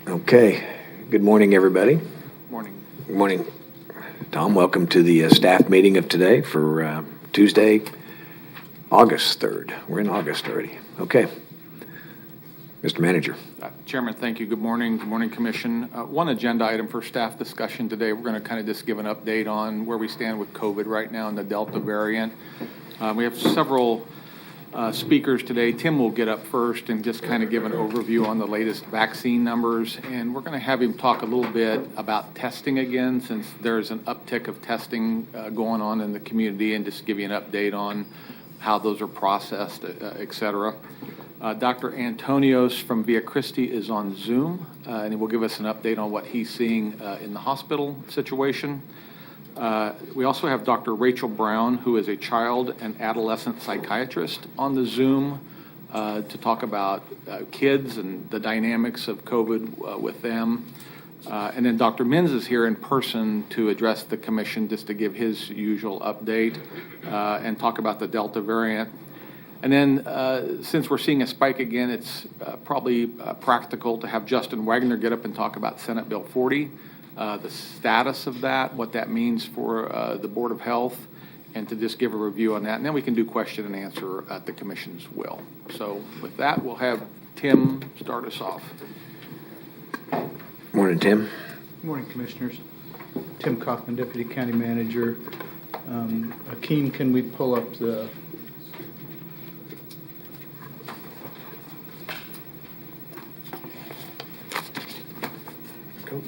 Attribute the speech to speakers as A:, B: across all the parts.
A: Okay. Good morning, everybody.
B: Morning.
A: Good morning. Tom, welcome to the staff meeting of today for Tuesday, August 3rd. We're in August already. Okay. Mr. Manager.
B: Chairman, thank you. Good morning. Good morning, Commission. One agenda item for staff discussion today. We're going to kind of just give an update on where we stand with COVID right now and the Delta variant. We have several speakers today. Tim will get up first and just kind of give an overview on the latest vaccine numbers. And we're going to have him talk a little bit about testing again, since there's an uptick of testing going on in the community, and just give you an update on how those are processed, et cetera. Dr. Antonios from Via Christi is on Zoom, and he will give us an update on what he's seeing in the hospital situation. We also have Dr. Rachel Brown, who is a child and adolescent psychiatrist, on the Zoom to talk about kids and the dynamics of COVID with them. And then Dr. Minz is here in person to address the commission, just to give his usual update and talk about the Delta variant. And then since we're seeing a spike again, it's probably practical to have Justin Wagner get up and talk about Senate Bill 40. The status of that, what that means for the Board of Health, and to just give a review on that. And then we can do question and answer at the Commission's will. So with that, we'll have Tim start us off.
A: Morning, Tim.
C: Good morning, Commissioners. Tim Kaufman, Deputy County Manager. Akeem, can we pull up the...
A: Go.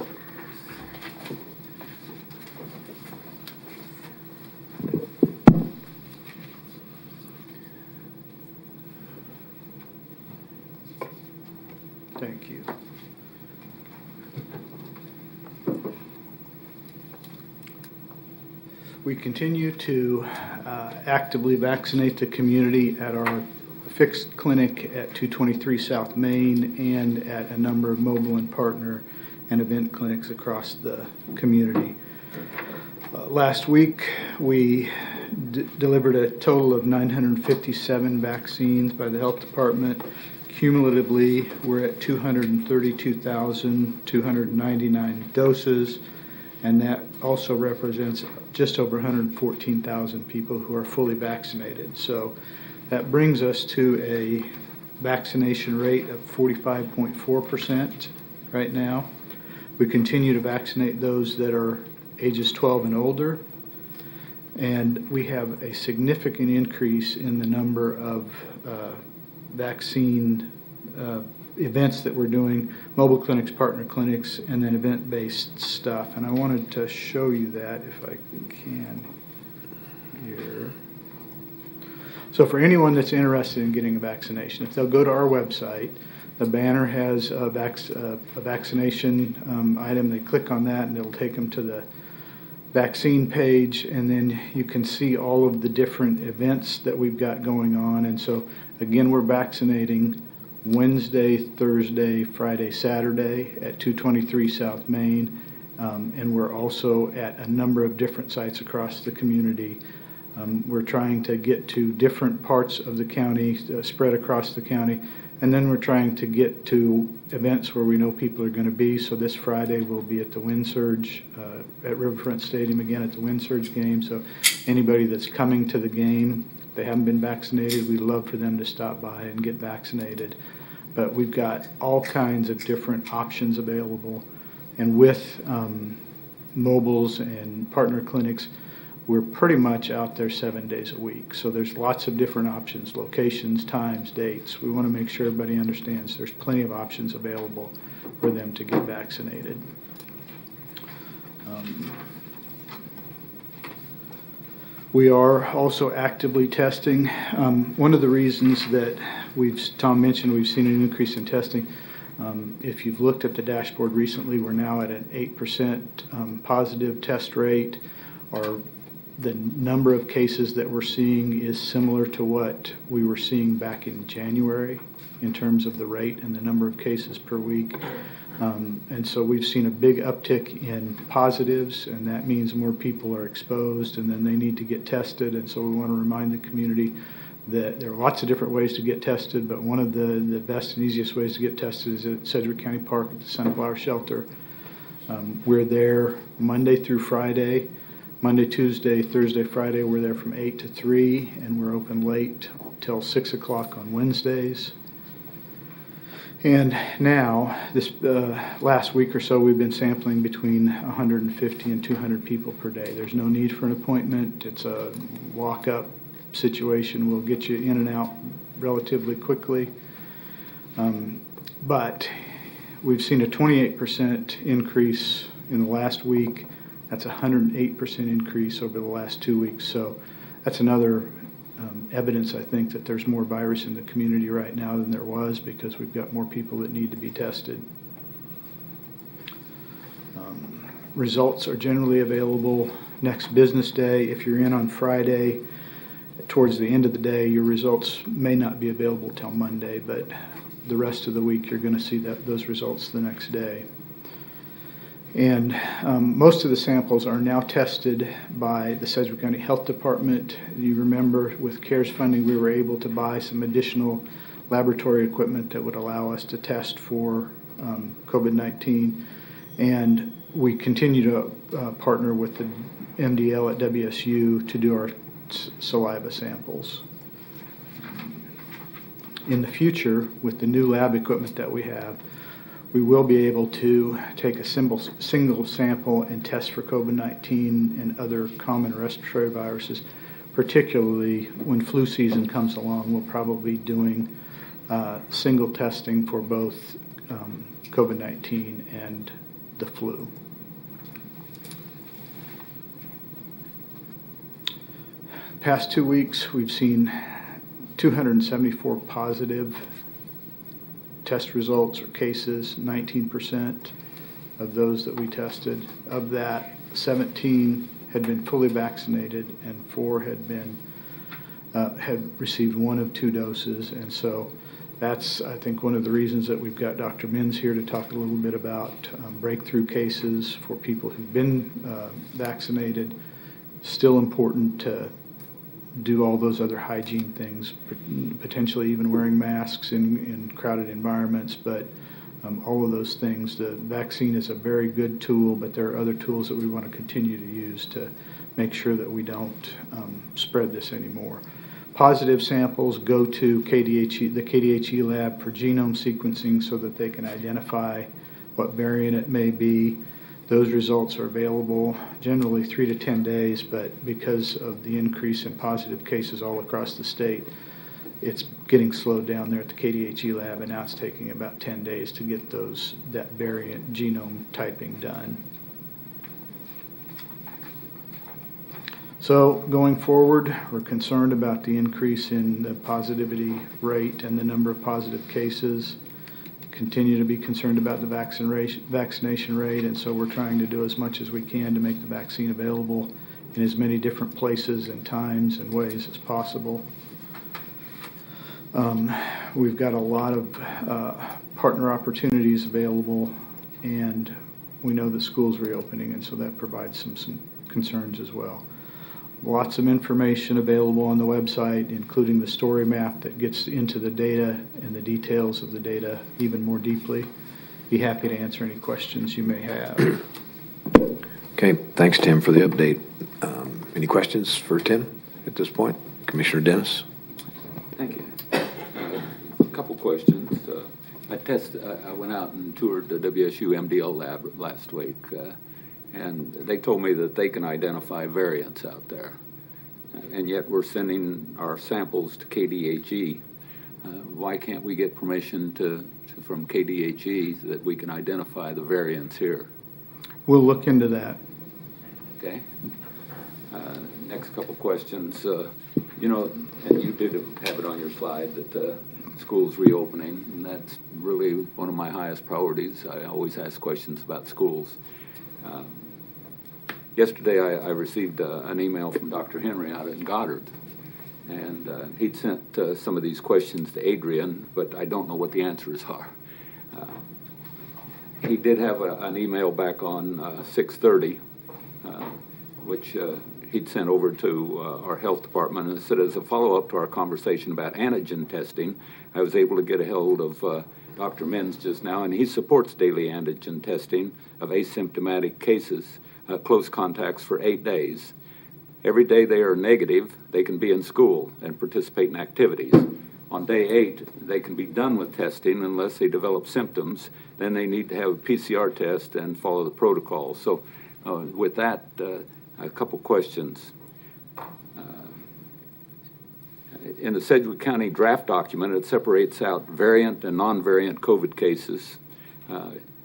C: Thank you. We continue to actively vaccinate the community at our fixed clinic at 223 South Main and at a number of mobile and partner and event clinics across the community. Last week, we delivered a total of 957 vaccines by the health department. Cumulatively, we're at 232,299 doses, and that also represents just over 114,000 people who are fully vaccinated. So that brings us to a vaccination rate of 45.4% right now. We continue to vaccinate those that are ages 12 and older, and we have a significant increase in the number of vaccine events that we're doing, mobile clinics, partner clinics, and then event-based stuff. And I wanted to show you that if I can here. So for anyone that's interested in getting a vaccination, if they'll go to our website, the banner has a vaccination item. They click on that and it'll take them to the vaccine page, and then you can see all of the different events that we've got going on. And so again, we're vaccinating Wednesday, Thursday, Friday, Saturday at 223 South Main, and we're also at a number of different sites across the community. We're trying to get to different parts of the county, spread across the county, and then we're trying to get to events where we know people are going to be. So this Friday we'll be at the Wind Surge at Riverfront Stadium again at the Wind Surge game. So anybody that's coming to the game, if they haven't been vaccinated, we'd love for them to stop by and get vaccinated. But we've got all kinds of different options available. And with mobiles and partner clinics, we're pretty much out there 7 days a week. So there's lots of different options, locations, times, dates. We want to make sure everybody understands there's plenty of options available for them to get vaccinated. We are also actively testing. One of the reasons that Tom mentioned we've seen an increase in testing. If you've looked at the dashboard recently, we're now at an 8% positive test rate. The number of cases that we're seeing is similar to what we were seeing back in January in terms of the rate and the number of cases per week. And so we've seen a big uptick in positives, and that means more people are exposed, and then they need to get tested. And so we want to remind the community that there are lots of different ways to get tested, but one of the best and easiest ways to get tested is at Sedgwick County Park at the Sunflower Shelter. We're there Monday through Friday. Monday, Tuesday, Thursday, Friday, we're there from 8 to 3, and we're open late till 6 o'clock on Wednesdays. And now, this last week or so, we've been sampling between 150 and 200 people per day. There's no need for an appointment. It's a walk-up situation. We'll get you in and out relatively quickly. But we've seen a 28% increase in the last week. That's a 108% increase over the last 2 weeks. So that's another evidence, I think, that there's more virus in the community right now than there was, because we've got more people that need to be tested. Results are generally available next business day. If you're in on Friday, towards the end of the day, your results may not be available till Monday, but the rest of the week you're going to see those results the next day. And most of the samples are now tested by the Sedgwick County Health Department. You remember with CARES funding, we were able to buy some additional laboratory equipment that would allow us to test for COVID-19. And we continue to partner with the MDL at WSU to do our saliva samples. In the future, with the new lab equipment that we have, we will be able to take a single sample and test for COVID-19 and other common respiratory viruses. Particularly when flu season comes along, we'll probably be doing single testing for both COVID-19 and the flu. Past 2 weeks, we've seen 274 positive test results or cases. 19% of those that we tested. Of that, 17 had been fully vaccinated, and 4 had received 1 of 2 doses. And so that's, I think, one of the reasons that we've got Dr. Minns here to talk a little bit about breakthrough cases for people who've been vaccinated. Still important to do all those other hygiene things, potentially even wearing masks in crowded environments, but all of those things. The vaccine is a very good tool, but there are other tools that we want to continue to use to make sure that we don't spread this anymore. Positive samples go to the KDHE lab for genome sequencing so that they can identify what variant it may be. Those results are available generally 3 to 10 days, but because of the increase in positive cases all across the state, it's getting slowed down there at the KDHE lab, and now it's taking about 10 days to get that variant genome typing done. So going forward, we're concerned about the increase in the positivity rate and the number of positive cases. Continue to be concerned about the vaccination rate, and so we're trying to do as much as we can to make the vaccine available in as many different places and times and ways as possible. We've got a lot of partner opportunities available, and we know that school's reopening, and so that provides some concerns as well. Lots of information available on the website, including the story map that gets into the data and the details of the data even more deeply. Be happy to answer any questions you may have.
A: Okay, thanks, Tim, for the update. Any questions for Tim at this point? Commissioner Dennis?
D: Thank you. A couple questions. I went out and toured the WSU MDL lab last week. And they told me that they can identify variants out there. And yet we're sending our samples to KDHE. Why can't we get permission from KDHE that we can identify the variants here?
C: We'll look into that.
D: Okay. Next couple questions. You know, and you did have it on your slide that the school's reopening, and that's really one of my highest priorities. I always ask questions about schools. Yesterday, I received an email from Dr. Henry out at Goddard, and he'd sent some of these questions to Adrian, but I don't know what the answers are. he did have an email back on 6:30, which he'd sent over to our health department, and it said, as a follow-up to our conversation about antigen testing, I was able to get a hold of Dr. Menz just now, and he supports daily antigen testing of asymptomatic cases, close contacts for 8 days. Every day they are negative, they can be in school and participate in activities. On day 8, they can be done with testing unless they develop symptoms. Then they need to have a PCR test and follow the protocol. So with that, a couple questions. In the Sedgwick County draft document, it separates out variant and non-variant COVID cases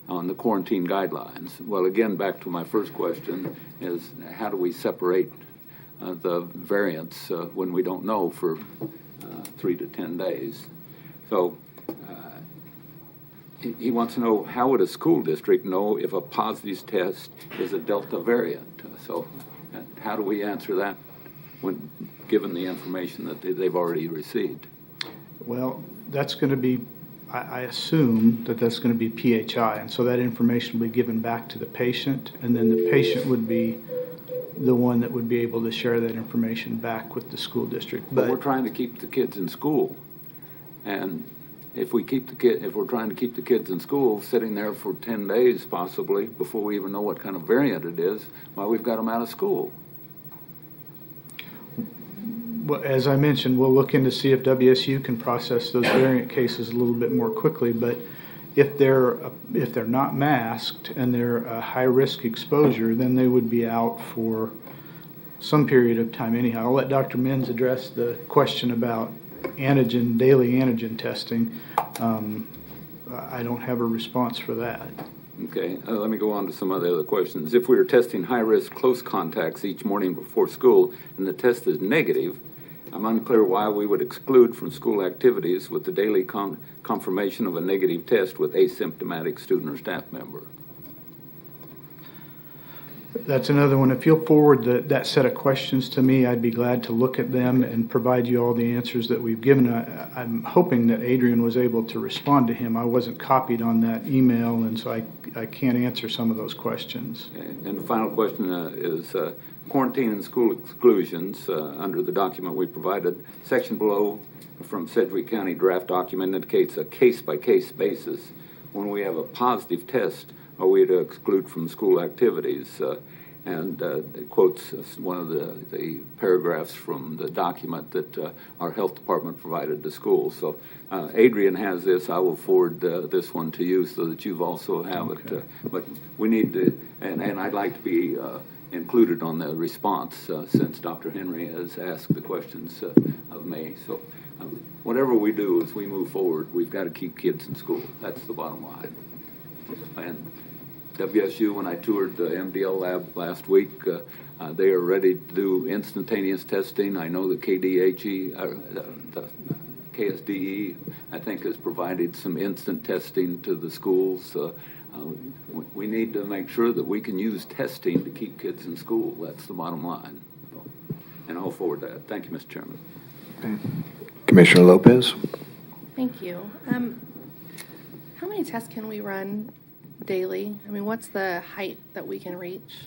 D: on the quarantine guidelines. Well, again, back to my first question is, how do we separate the variants when we don't know for 3 to 10 days? So he wants to know, how would a school district know if a positive test is a Delta variant? So how do we answer that when given the information that they've already received?
C: Well, that's going to be, I assume that that's going to be PHI, and so that information will be given back to the patient, and then the patient would be the one that would be able to share that information back with the school district.
D: But we're trying to keep the kids in school, and if we're trying to keep the kids in school, sitting there for 10 days possibly before we even know what kind of variant it is, well, we've got them out of school.
C: Well, as I mentioned, we'll look into see if WSU can process those variant cases a little bit more quickly. But if they're not masked and they're a high-risk exposure, then they would be out for some period of time anyhow. I'll let Dr. Menz address the question about daily antigen testing. I don't have a response for that.
D: Okay, let me go on to some other questions. If we are testing high-risk close contacts each morning before school and the test is negative, I'm unclear why we would exclude from school activities with the daily confirmation of a negative test with asymptomatic student or staff member.
C: That's another one. If you'll forward that set of questions to me, I'd be glad to look at them and provide you all the answers that we've given. I'm hoping that Adrian was able to respond to him. I wasn't copied on that email, and so I can't answer some of those questions.
D: Okay. And the final question is quarantine and school exclusions under the document we provided. Section below from Sedgwick County draft document indicates a case-by-case basis. When we have a positive test, are we to exclude from school activities? And it quotes one of the paragraphs from the document that our health department provided to schools. So Adrian has this. I will forward this one to you so that you've also have it. But we need to, and I'd like to be included on the response since Dr. Henry has asked the questions of me. So whatever we do as we move forward, we've got to keep kids in school. That's the bottom line. And WSU, when I toured the MDL lab last week, they are ready to do instantaneous testing. I know the the KSDE, I think, has provided some instant testing to the schools. We need to make sure that we can use testing to keep kids in school. That's the bottom line. And I'll forward that. Thank you, Mr. Chairman.
A: Commissioner Lopez?
E: Thank you. How many tests can we run daily? I mean, what's the height that we can reach?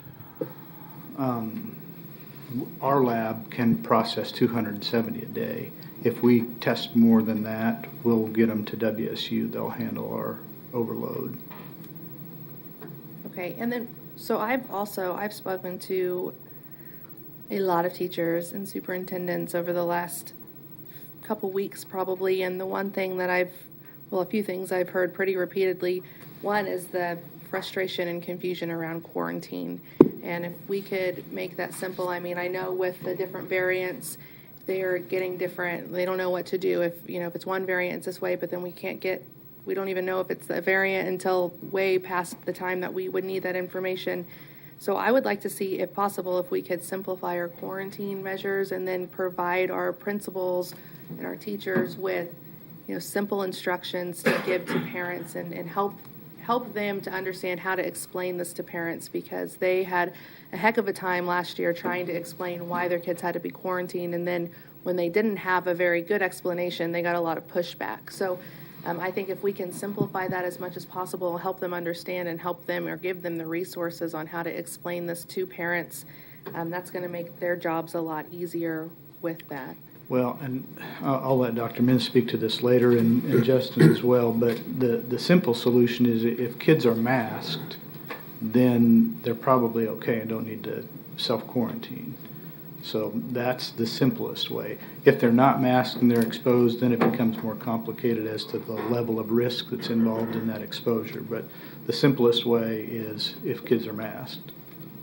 C: Our lab can process 270 a day. If we test more than that, we'll get them to WSU. They'll handle our overload.
E: Okay, and then, so I've spoken to a lot of teachers and superintendents over the last couple weeks probably, and the one thing that a few things I've heard pretty repeatedly. One is the frustration and confusion around quarantine. And if we could make that simple, I mean, I know with the different variants, they're getting different, they don't know what to do. If it's one variant, it's this way, but then we don't even know if it's the variant until way past the time that we would need that information. So I would like to see, if possible, if we could simplify our quarantine measures and then provide our principals and our teachers with simple instructions to give to parents and help them to understand how to explain this to parents, because they had a heck of a time last year trying to explain why their kids had to be quarantined, and then when they didn't have a very good explanation, they got a lot of pushback. So I think if we can simplify that as much as possible, help them understand and help them or give them the resources on how to explain this to parents, that's going to make their jobs a lot easier with that.
C: Well, and I'll let Dr. Min speak to this later, and Justin as well, but the simple solution is if kids are masked, then they're probably okay and don't need to self-quarantine. So that's the simplest way. If they're not masked and they're exposed, then it becomes more complicated as to the level of risk that's involved in that exposure. But the simplest way is if kids are masked.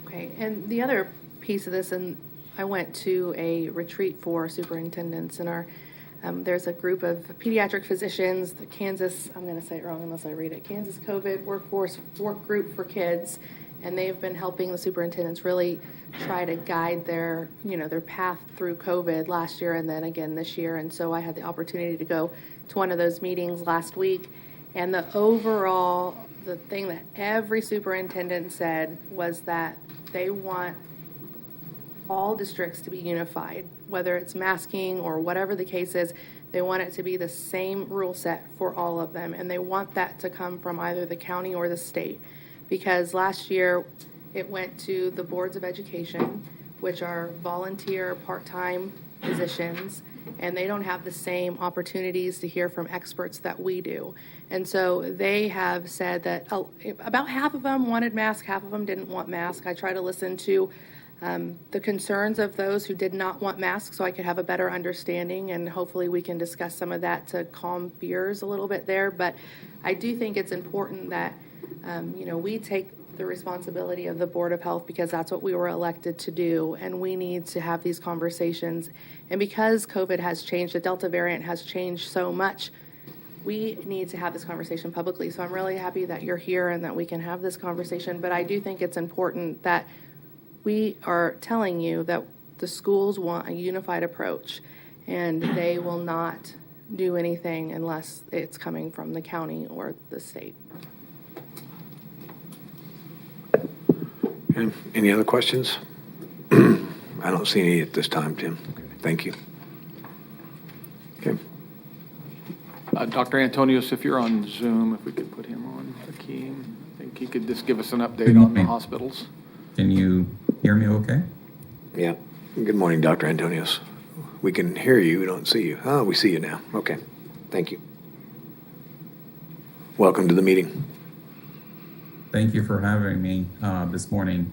E: Okay, and the other piece of this, and I went to a retreat for superintendents, and there's a group of pediatric physicians, the Kansas, I'm going to say it wrong unless I read it, Kansas COVID Workforce Work Group for Kids, and they've been helping the superintendents really try to guide their path through COVID last year and then again this year. And so I had the opportunity to go to one of those meetings last week, and the thing that every superintendent said was that they want all districts to be unified, whether it's masking or whatever the case is. They want it to be the same rule set for all of them, and they want that to come from either the county or the state, because last year it went to the boards of education, which are volunteer part-time positions, and they don't have the same opportunities to hear from experts that we do. And so they have said that about half of them wanted masks, half of them didn't want masks. I try to listen to the concerns of those who did not want masks so I could have a better understanding, and hopefully we can discuss some of that to calm fears a little bit there. But I do think it's important that we take the responsibility of the Board of Health, because that's what we were elected to do, and we need to have these conversations. And because COVID has changed, the Delta variant has changed so much, we need to have this conversation publicly. So I'm really happy that you're here and that we can have this conversation. But I do think it's important that we are telling you that the schools want a unified approach, and they will not do anything unless it's coming from the county or the state.
A: Okay. Any other questions? I don't see any at this time, Tim. Thank you. Okay.
B: Dr. Antonios, if you're on Zoom, if we could put him on the key, I think he could just give us an update on the hospitals.
F: Can you hear me okay?
A: Yeah. Good morning, Dr. Antonios. We can hear you. We don't see you. Oh, we see you now. Okay. Thank you. Welcome to the meeting.
F: Thank you for having me this morning.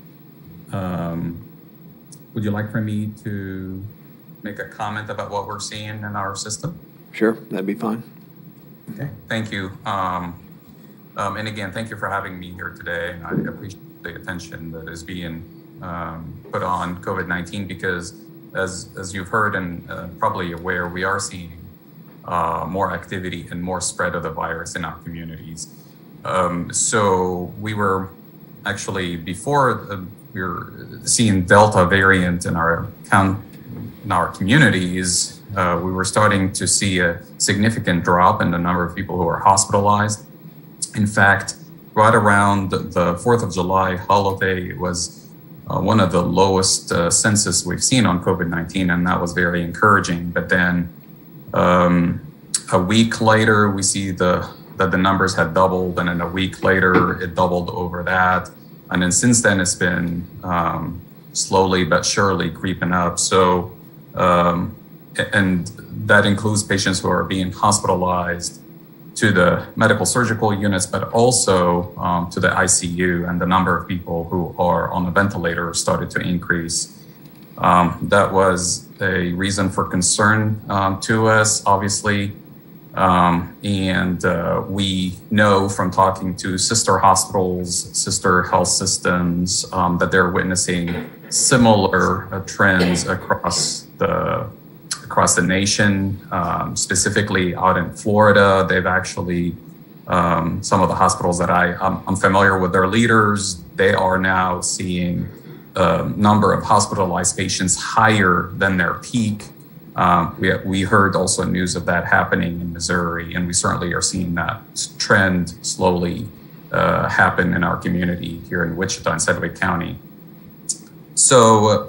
F: Would you like for me to make a comment about what we're seeing in our system?
A: Sure, that'd be fine.
F: Okay. Thank you. And again, thank you for having me here today. And I appreciate the attention that is being put on COVID-19, because as you've heard and probably aware, we are seeing more activity and more spread of the virus in our communities. So we were actually, before we were seeing Delta variant in our communities, we were starting to see a significant drop in the number of people who are hospitalized. In fact, right around the 4th of July holiday, it was one of the lowest census we've seen on COVID-19, and that was very encouraging. But then a week later, we see that the numbers had doubled, and then a week later, it doubled over that. And then since then, it's been slowly but surely creeping up. So, and that includes patients who are being hospitalized to the medical surgical units, but also to the ICU, and the number of people who are on a ventilator started to increase. That was a reason for concern to us, obviously. And we know from talking to sister hospitals, sister health systems, that they're witnessing similar trends across the nation, specifically out in Florida. They've actually, some of the hospitals that I'm familiar with their leaders, they are now seeing a number of hospitalized patients higher than their peak. We heard also news of that happening in Missouri, and we certainly are seeing that trend slowly happen in our community here in Wichita and Sedgwick County. So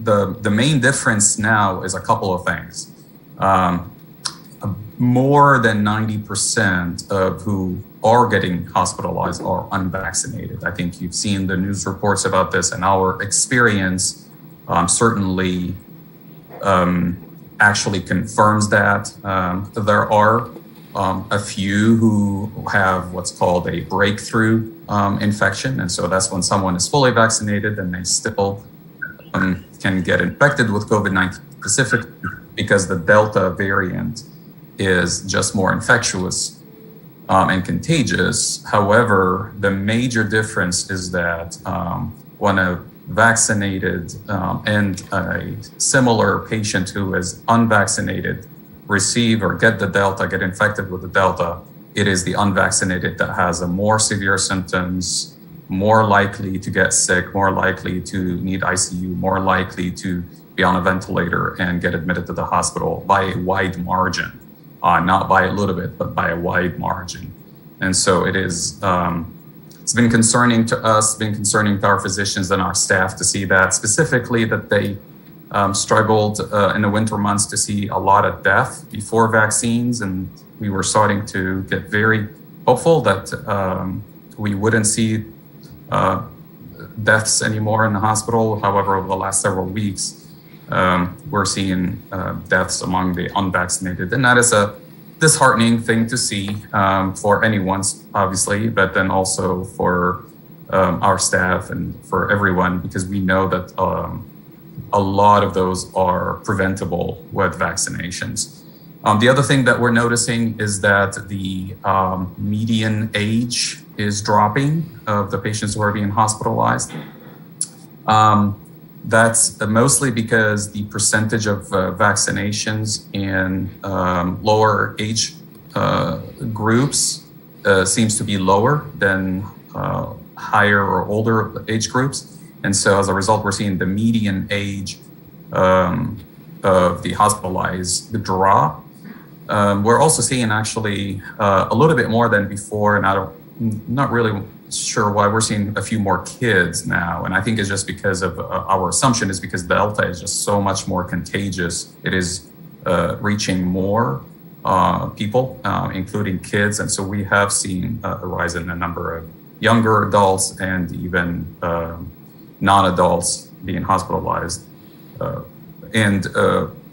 F: the main difference now is a couple of things. more than 90% of who are getting hospitalized are unvaccinated. I think you've seen the news reports about this, and our experience certainly actually confirms that. There are a few who have what's called a breakthrough infection, and so that's when someone is fully vaccinated and they still can get infected with COVID-19 specifically because the Delta variant is just more infectious and contagious. However, the major difference is that when a vaccinated and a similar patient who is unvaccinated receive or get the Delta, get infected with the Delta, it is the unvaccinated that has a more severe symptoms, more likely to get sick, more likely to need ICU, more likely to be on a ventilator and get admitted to the hospital by a wide margin. Not by a little bit, but by a wide margin. And so it is, it's been concerning to us, been concerning to our physicians and our staff to see that, specifically that they struggled in the winter months to see a lot of death before vaccines. And we were starting to get very hopeful that we wouldn't see deaths anymore in the hospital. However, over the last several weeks, we're seeing deaths among the unvaccinated. And that is a disheartening thing to see for anyone, obviously, but then also for our staff and for everyone, because we know that a lot of those are preventable with vaccinations. The other thing that we're noticing is that the median age is dropping of the patients who are being hospitalized. That's mostly because the percentage of vaccinations in lower age groups seems to be lower than higher or older age groups. And so as a result, we're seeing the median age of the hospitalized drop. We're also seeing actually a little bit more than before, and I'm not really sure why we're seeing a few more kids now. And I think it's just because of our assumption is because Delta is just so much more contagious. It is reaching more people, including kids. And so we have seen a rise in the number of younger adults and even non-adults being hospitalized. And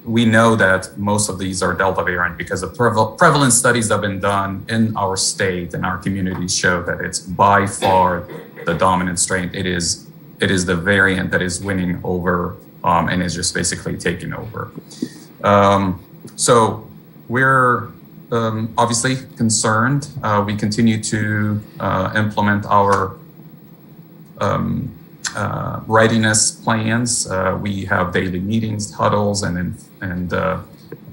F: we know that most of these are Delta variant because of prevalence studies that have been done in our state and our communities show that it's by far the dominant strain. It is the variant that is winning over and is just basically taking over. So we're obviously concerned. We continue to implement our readiness plans. We have daily meetings, huddles, and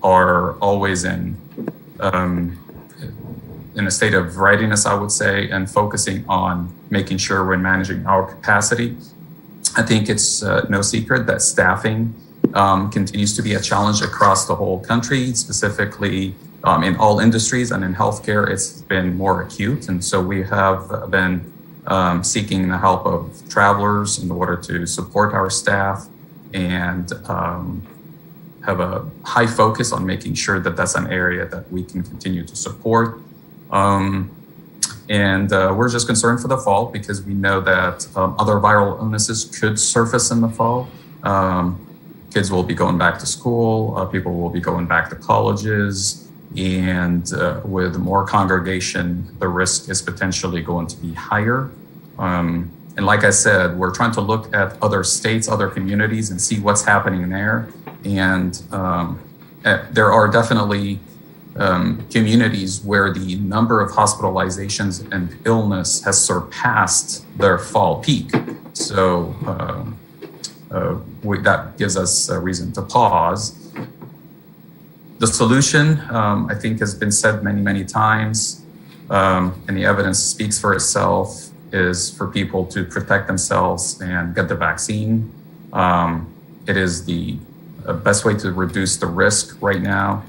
F: are always in a state of readiness, I would say, and focusing on making sure we're managing our capacity. I think it's no secret that staffing continues to be a challenge across the whole country, specifically in all industries, and in healthcare, it's been more acute. And so we have been seeking the help of travelers in order to support our staff and have a high focus on making sure that that's an area that we can continue to support. And we're just concerned for the fall because we know that other viral illnesses could surface in the fall. Kids will be going back to school, people will be going back to colleges, and with more congregation, the risk is potentially going to be higher. And like I said, we're trying to look at other states, other communities, and see what's happening there. And there are definitely communities where the number of hospitalizations and illness has surpassed their fall peak. So that gives us a reason to pause. The solution, I think, has been said many, many times, and the evidence speaks for itself, is for people to protect themselves and get the vaccine. It is the best way to reduce the risk right now.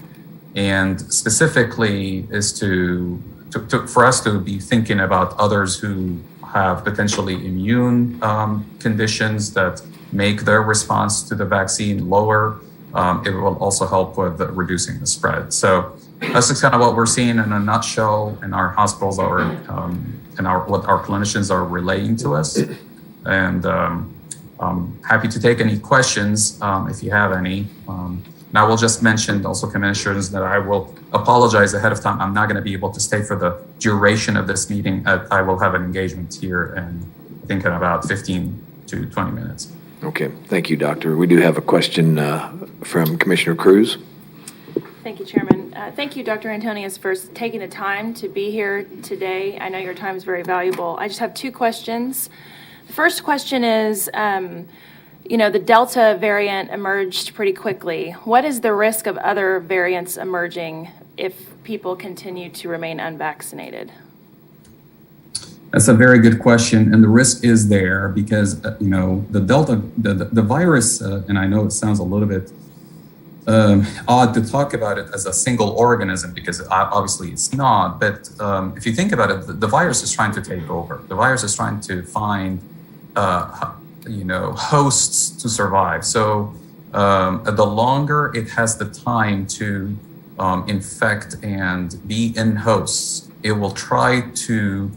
F: And specifically is for us to be thinking about others who have potentially immune conditions that make their response to the vaccine lower. It will also help with reducing the spread. So that's just kind of what we're seeing in a nutshell in our hospitals or what our clinicians are relaying to us. And I'm happy to take any questions if you have any. And I will just mention also, commissioners, that I will apologize ahead of time. I'm not going to be able to stay for the duration of this meeting. I will have an engagement here I think in about 15 to 20 minutes.
A: Okay, thank you, Doctor. We do have a question from Commissioner Cruz.
G: Thank you, Chairman. Thank you, Dr. Antonius, for taking the time to be here today. I know your time is very valuable. I just have two questions. The first question is, the Delta variant emerged pretty quickly. What is the risk of other variants emerging if people continue to remain unvaccinated?
F: That's a very good question, and the risk is there because the Delta, the virus, and I know it sounds a little bit odd to talk about it as a single organism because obviously it's not. But if you think about it, the virus is trying to take over. The virus is trying to find hosts to survive. So the longer it has the time to infect and be in hosts, it will try to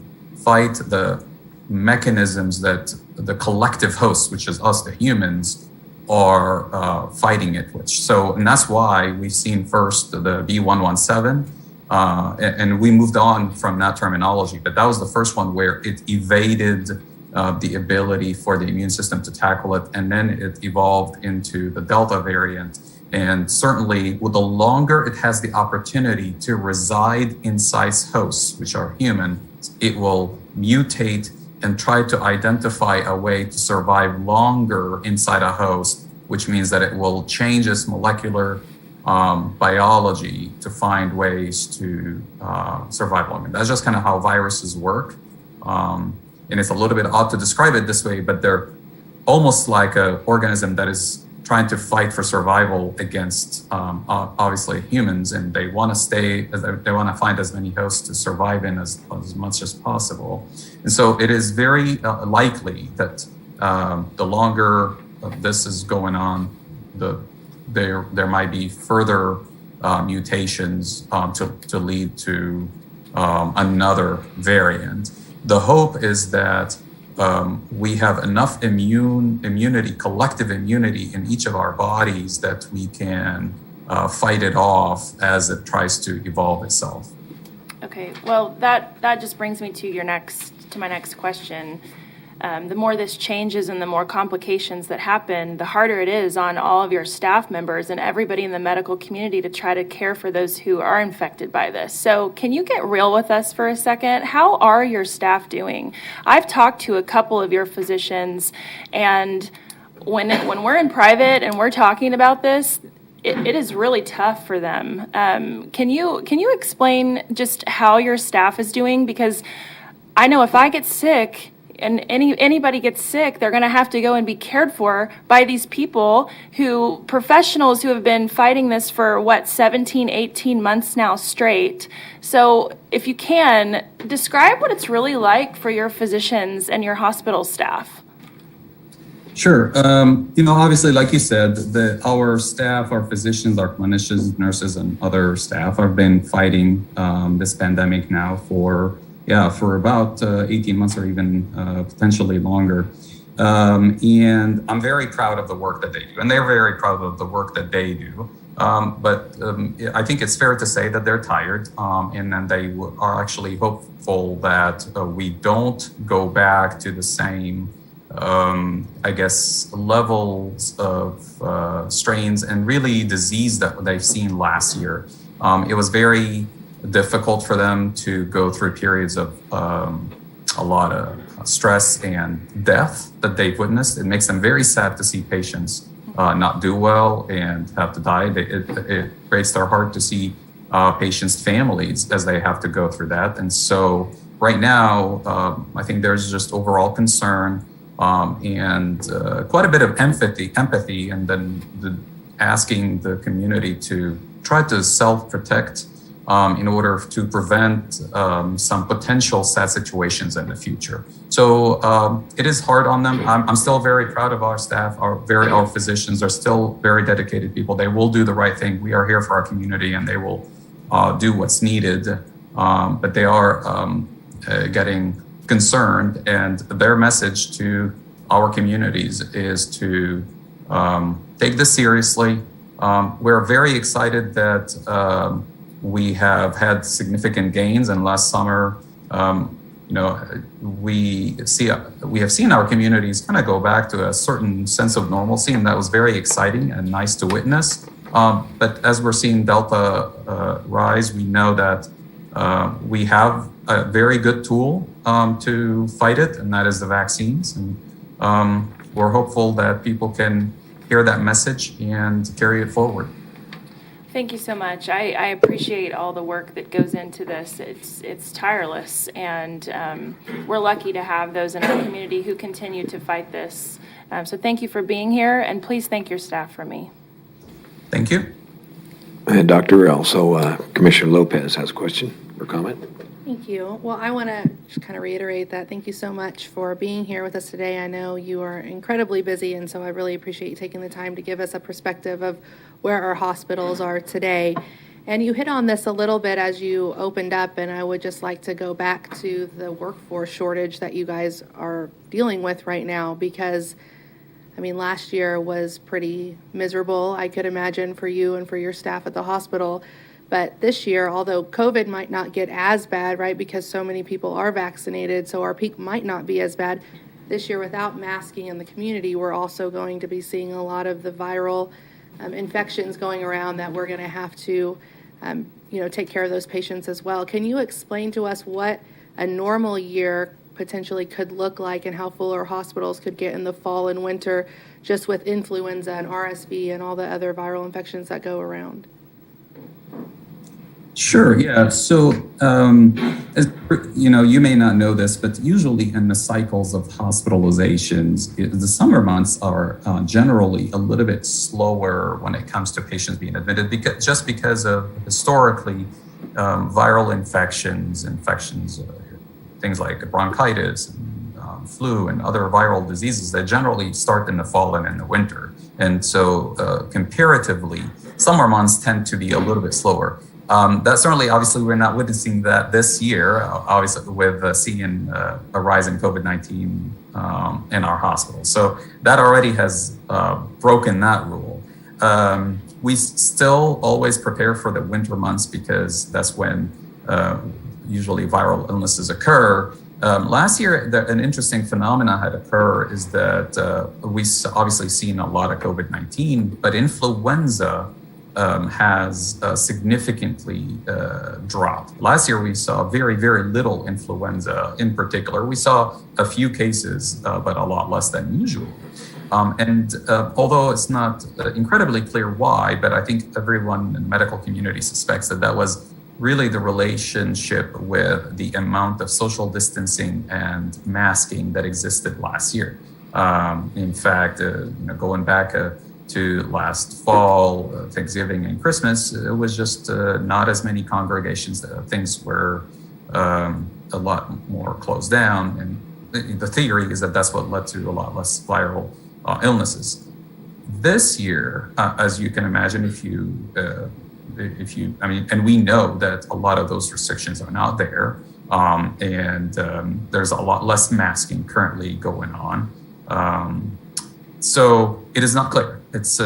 F: fight the mechanisms that the collective hosts, which is us, the humans, are fighting it with. And that's why we've seen first the B117, and we moved on from that terminology, but that was the first one where it evaded the ability for the immune system to tackle it, and then it evolved into the Delta variant. And certainly, the longer it has the opportunity to reside inside hosts, which are human, it will mutate and try to identify a way to survive longer inside a host, which means that it will change its molecular biology to find ways to survive longer. That's just kind of how viruses work. And it's a little bit odd to describe it this way, but they're almost like an organism that is trying to fight for survival against obviously humans, and they want to find as many hosts to survive in as much as possible. And so it is very likely that the longer this is going on, there might be further mutations to lead to another variant. The hope is that we have enough immunity, collective immunity in each of our bodies that we can fight it off as it tries to evolve itself.
G: Okay, well, that just brings me to my next question. The more this changes and the more complications that happen, the harder it is on all of your staff members and everybody in the medical community to try to care for those who are infected by this. So can you get real with us for a second? How are your staff doing? I've talked to a couple of your physicians, and when we're in private and we're talking about this, it is really tough for them. Can you explain just how your staff is doing? Because I know if I get sick, and anybody gets sick, they're going to have to go and be cared for by these professionals who have been fighting this for 17, 18 months now straight. So if you can, describe what it's really like for your physicians and your hospital staff.
F: Sure. Obviously, like you said, our staff, our physicians, our clinicians, nurses, and other staff have been fighting this pandemic now for about 18 months or even potentially longer. And I'm very proud of the work that they do. And they're very proud of the work that they do. But I think it's fair to say that they're tired. And then they are actually hopeful that we don't go back to the same, levels of strains and really disease that they've seen last year. It was very difficult for them to go through periods of a lot of stress and death that they've witnessed. It makes them very sad to see patients not do well and have to die. It breaks their heart to see patients' families as they have to go through that. And so right now, I think there's just overall concern and quite a bit of empathy, and then asking the community to try to self-protect in order to prevent some potential sad situations in the future. So it is hard on them. I'm still very proud of our staff. Our physicians are still very dedicated people. They will do the right thing. We are here for our community, and they will do what's needed, but they are getting concerned, and their message to our communities is to take this seriously. We're very excited that we have had significant gains, and last summer, we have seen our communities kind of go back to a certain sense of normalcy, and that was very exciting and nice to witness. But as we're seeing Delta rise, we know that we have a very good tool to fight it, and that is the vaccines. And we're hopeful that people can hear that message and carry it forward.
G: Thank you so much. I appreciate all the work that goes into this. It's tireless, and we're lucky to have those in our community who continue to fight this. So thank you for being here, and please thank your staff for me.
F: Thank you.
A: And Dr. Also, Commissioner Lopez has a question or comment.
E: Thank you. Well, I want to just kind of reiterate that. Thank you so much for being here with us today. I know you are incredibly busy, and so I really appreciate you taking the time to give us a perspective of where our hospitals are today. And you hit on this a little bit as you opened up, and I would just like to go back to the workforce shortage that you guys are dealing with right now, because last year was pretty miserable, I could imagine, for you and for your staff at the hospital. But this year, although COVID might not get as bad, right, because so many people are vaccinated, so our peak might not be as bad. This year, without masking in the community, we're also going to be seeing a lot of the viral infections going around that we're going to have to, take care of those patients as well. Can you explain to us what a normal year potentially could look like and how full our hospitals could get in the fall and winter, just with influenza and RSV and all the other viral infections that go around?
F: Sure, yeah. So, you may not know this, but usually in the cycles of hospitalizations, the summer months are generally a little bit slower when it comes to patients being admitted, because of historically viral infections, things like bronchitis, and flu, and other viral diseases that generally start in the fall and in the winter. And so comparatively, summer months tend to be a little bit slower. That certainly, obviously, we're not witnessing that this year, obviously, with seeing a rise in COVID-19 in our hospitals. So that already has broken that rule. We still always prepare for the winter months because that's when usually viral illnesses occur. Last year, an interesting phenomenon had occurred is that we obviously seen a lot of COVID-19, but influenza has significantly dropped. Last year, we saw very, very little influenza in particular. We saw a few cases, but a lot less than usual. And although it's not incredibly clear why, but I think everyone in the medical community suspects that was really the relationship with the amount of social distancing and masking that existed last year. In fact, going back to last fall, Thanksgiving and Christmas, it was just not as many congregations. Things were a lot more closed down. And the theory is that that's what led to a lot less viral illnesses. This year, as you can imagine, and we know that a lot of those restrictions are not there. And there's a lot less masking currently going on. So it is not clear. It's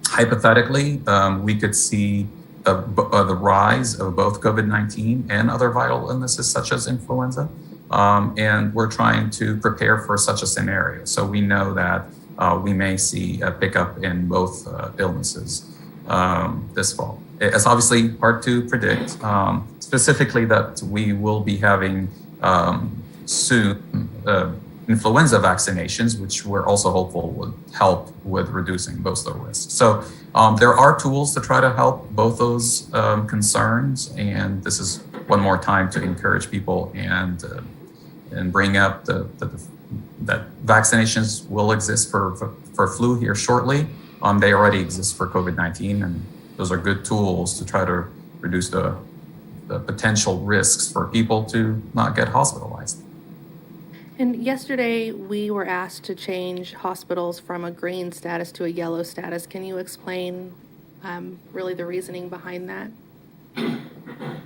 F: hypothetically, we could see the rise of both COVID-19 and other viral illnesses such as influenza. And we're trying to prepare for such a scenario. So we know that we may see a pickup in both illnesses this fall. It's obviously hard to predict, specifically that we will be having soon influenza vaccinations, which we're also hopeful would help with reducing both the risks. So there are tools to try to help both those concerns, and this is one more time to encourage people and bring up that vaccinations will exist for flu here shortly. They already exist for COVID-19, and those are good tools to try to reduce the potential risks for people to not get hospitalized.
E: And yesterday, we were asked to change hospitals from a green status to a yellow status. Can you explain really the reasoning behind that?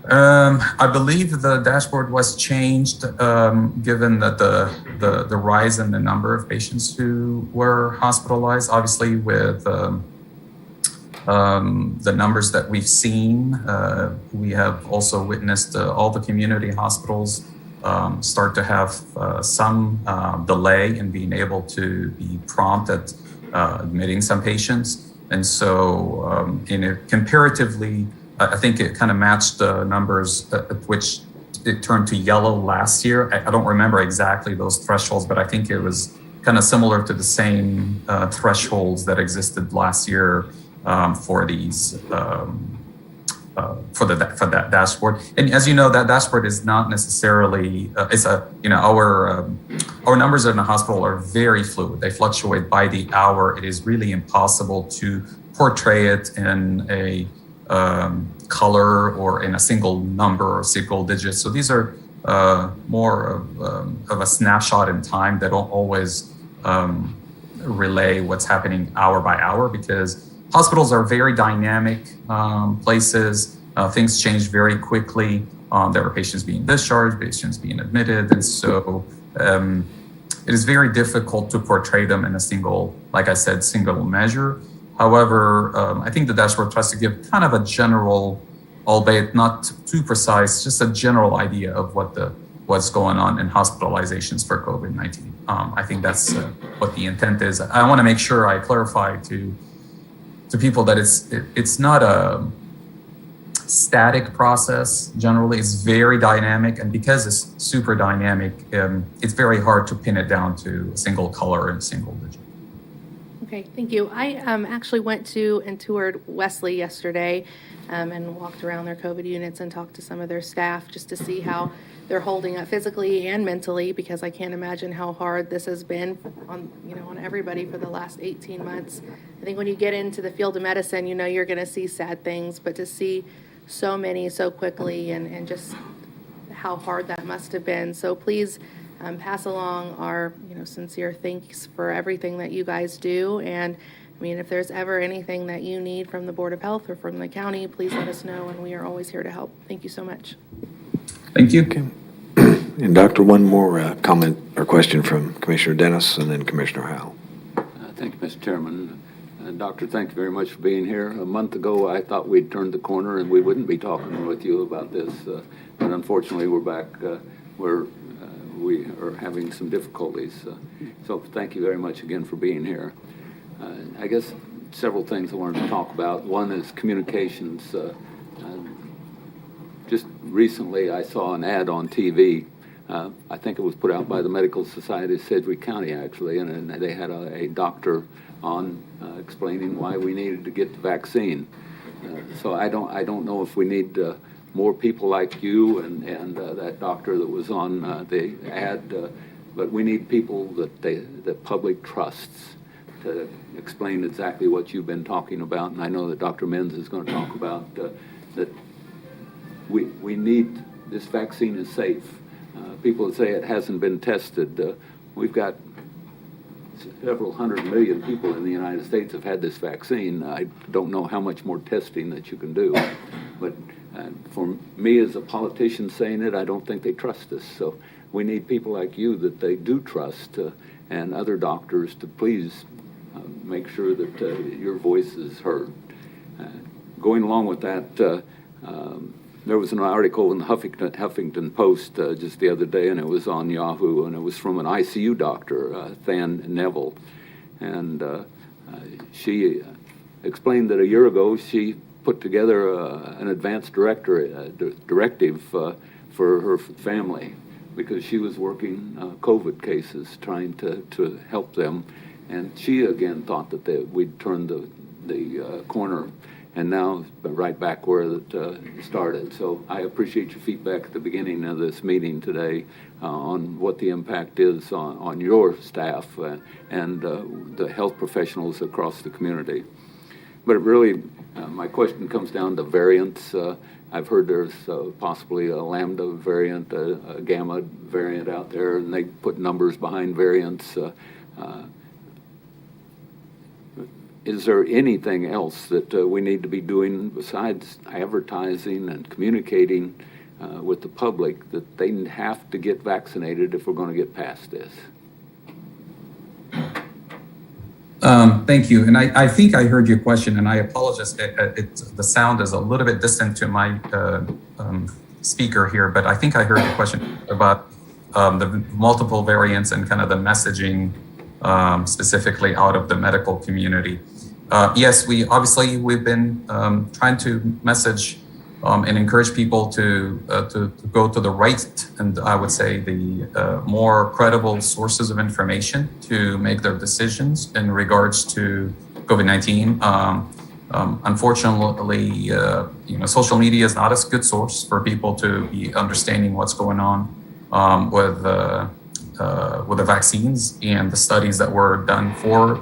F: I believe the dashboard was changed given that the rise in the number of patients who were hospitalized. Obviously, with the numbers that we've seen, we have also witnessed all the community hospitals start to have some delay in being able to be prompt at admitting some patients. And so, comparatively, I think it kind of matched the numbers at which it turned to yellow last year. I don't remember exactly those thresholds, but I think it was kind of similar to the same thresholds that existed last year for these for that dashboard. And as you know, that dashboard is not necessarily our numbers in the hospital are very fluid. They fluctuate by the hour. It is really impossible to portray it in a color or in a single number or single digit. So these are more of a snapshot in time. They don't always relay what's happening hour by hour, because hospitals are very dynamic places. Things change very quickly. There are patients being discharged, patients being admitted. And so it is very difficult to portray them in a single, like I said, single measure. However, I think the dashboard tries to give kind of a general, albeit not too precise, just a general idea of what's going on in hospitalizations for COVID-19. I think that's what the intent is. I want to make sure I clarify to people that it's not a static process. Generally, it's very dynamic, and because it's super dynamic, it's very hard to pin it down to a single color and a single digit.
E: Okay, thank you. I actually went to and toured Wesley yesterday and walked around their COVID units and talked to some of their staff just to see how they're holding up physically and mentally, because I can't imagine how hard this has been on everybody for the last 18 months. I think when you get into the field of medicine, you're going to see sad things, but to see so many so quickly and just how hard that must have been. So please pass along our sincere thanks for everything that you guys do. And if there's ever anything that you need from the Board of Health or from the county, please let us know, and we are always here to help. Thank you so much.
F: Thank you.
A: Okay. And Doctor, one more comment or question from Commissioner Dennis and then Commissioner Howell.
D: Thank you, Mr. Chairman. Doctor, thank you very much for being here. A month ago, I thought we'd turned the corner and we wouldn't be talking with you about this, but unfortunately, we're back where we are having some difficulties. So thank you very much again for being here. I guess several things I wanted to talk about. One is communications. Just recently, I saw an ad on TV. I think it was put out by the Medical Society of Sedgwick County, actually, and they had a doctor on explaining why we needed to get the vaccine. So I don't know if we need more people like you and that doctor that was on the ad, but we need people that the public trusts to explain exactly what you've been talking about. And I know that Dr. Menz is going to talk about that we need, this vaccine is safe. People that say it hasn't been tested, we've got several 100 million people in the United States have had this vaccine. I don't know how much more testing that you can do, but for me as a politician saying it, I don't think they trust us. So we need people like you that they do trust, and other doctors to please make sure that your voice is heard. Going along with that, there was an article in the Huffington Post just the other day, and it was on Yahoo, and it was from an ICU doctor, Than Neville, and she explained that a year ago she put together an advanced directive for her family, because she was working COVID cases, trying to help them, and she again thought that we'd turned the corner, and now right back where it started. So I appreciate your feedback at the beginning of this meeting today on what the impact is on your staff and the health professionals across the community. But really, my question comes down to variants. I've heard there's possibly a Lambda variant, a Gamma variant out there, and they put numbers behind variants. Is there anything else that we need to be doing besides advertising and communicating with the public that they have to get vaccinated if we're going to get past this?
F: Thank you. And I think I heard your question, and I apologize. The sound is a little bit distant to my speaker here, but I think I heard your question about the multiple variants and kind of the messaging specifically out of the medical community. Yes, we've been trying to message and encourage people to go to the right, and I would say the more credible sources of information to make their decisions in regards to COVID-19. Unfortunately, social media is not a good source for people to be understanding what's going on with the vaccines and the studies that were done for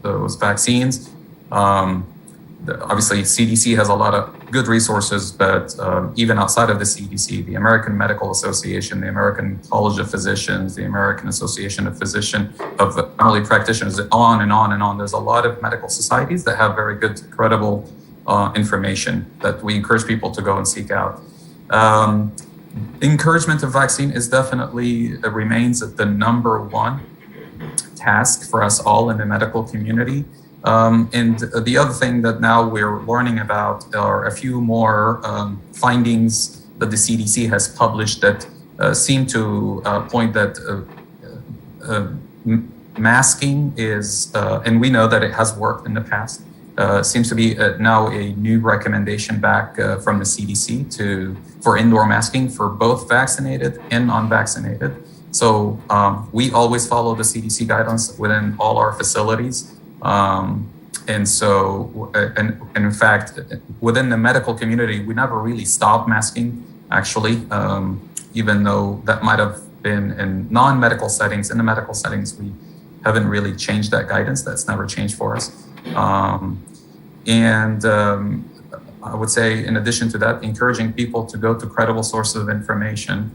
F: those vaccines. Obviously, CDC has a lot of good resources, but even outside of the CDC, the American Medical Association, the American College of Physicians, the American Association of Family Practitioners, on and on and on. There's a lot of medical societies that have very good, credible information that we encourage people to go and seek out. Encouragement of vaccine is definitely remains the number one task for us all in the medical community. And the other thing that now we're learning about are a few more findings that the CDC has published that seem to point that masking is, and we know that it has worked in the past, seems to be now a new recommendation back from the CDC for indoor masking for both vaccinated and unvaccinated. So we always follow the CDC guidance within all our facilities. And in fact, within the medical community, we never really stopped masking, actually, even though that might have been in non-medical settings. In the medical settings, we haven't really changed that guidance. That's never changed for us. I would say, in addition to that, encouraging people to go to credible sources of information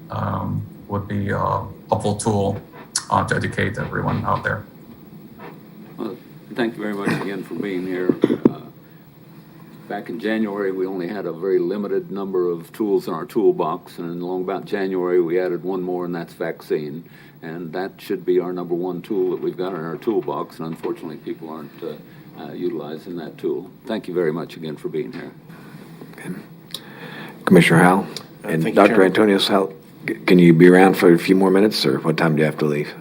F: would be a helpful tool to educate everyone out there.
D: Well, thank you very much again for being here. Back in January, we only had a very limited number of tools in our toolbox, and along about January, we added one more, and that's vaccine. And that should be our number one tool that we've got in our toolbox, and unfortunately, people aren't utilizing that tool. Thank you very much again for being here.
A: Okay. Commissioner Howell and
H: Thank you,
A: Dr.
H: Chairman.
A: Antonios, can you be around for a few more minutes, or what time do you have to leave?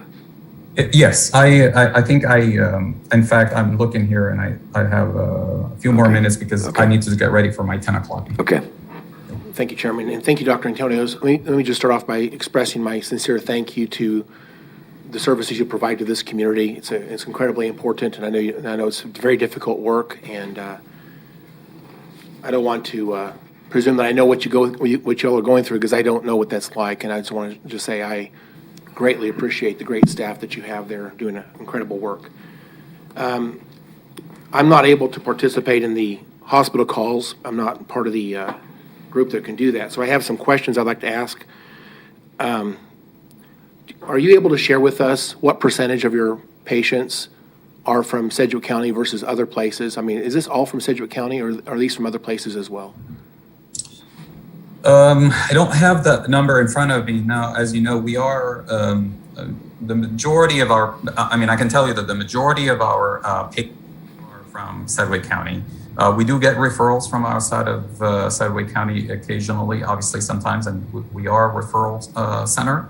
F: Yes, I think in fact, I'm looking here and I have a few more minutes because I need to get ready for my 10 o'clock.
A: Okay.
H: Thank you, Chairman, and thank you, Dr. Antonios. Let me just start off by expressing my sincere thank you to the services you provide to this community. It's incredibly important, and I know it's very difficult work, and I don't want to presume that I know what y'all are going through, because I don't know what that's like, and I just want to just say I greatly appreciate the great staff that you have there doing incredible work. I'm not able to participate in the hospital calls. I'm not part of the group that can do that. So I have some questions I'd like to ask. Are you able to share with us what percentage of your patients are from Sedgwick County versus other places? I mean, is this all from Sedgwick County, or are these from other places as well?
F: I don't have that number in front of me now. As you know, we are the majority of our. I can tell you that the majority of our patients are from Sedgwick County. We do get referrals from outside of Sedgwick County occasionally, obviously sometimes, and we are a referral center.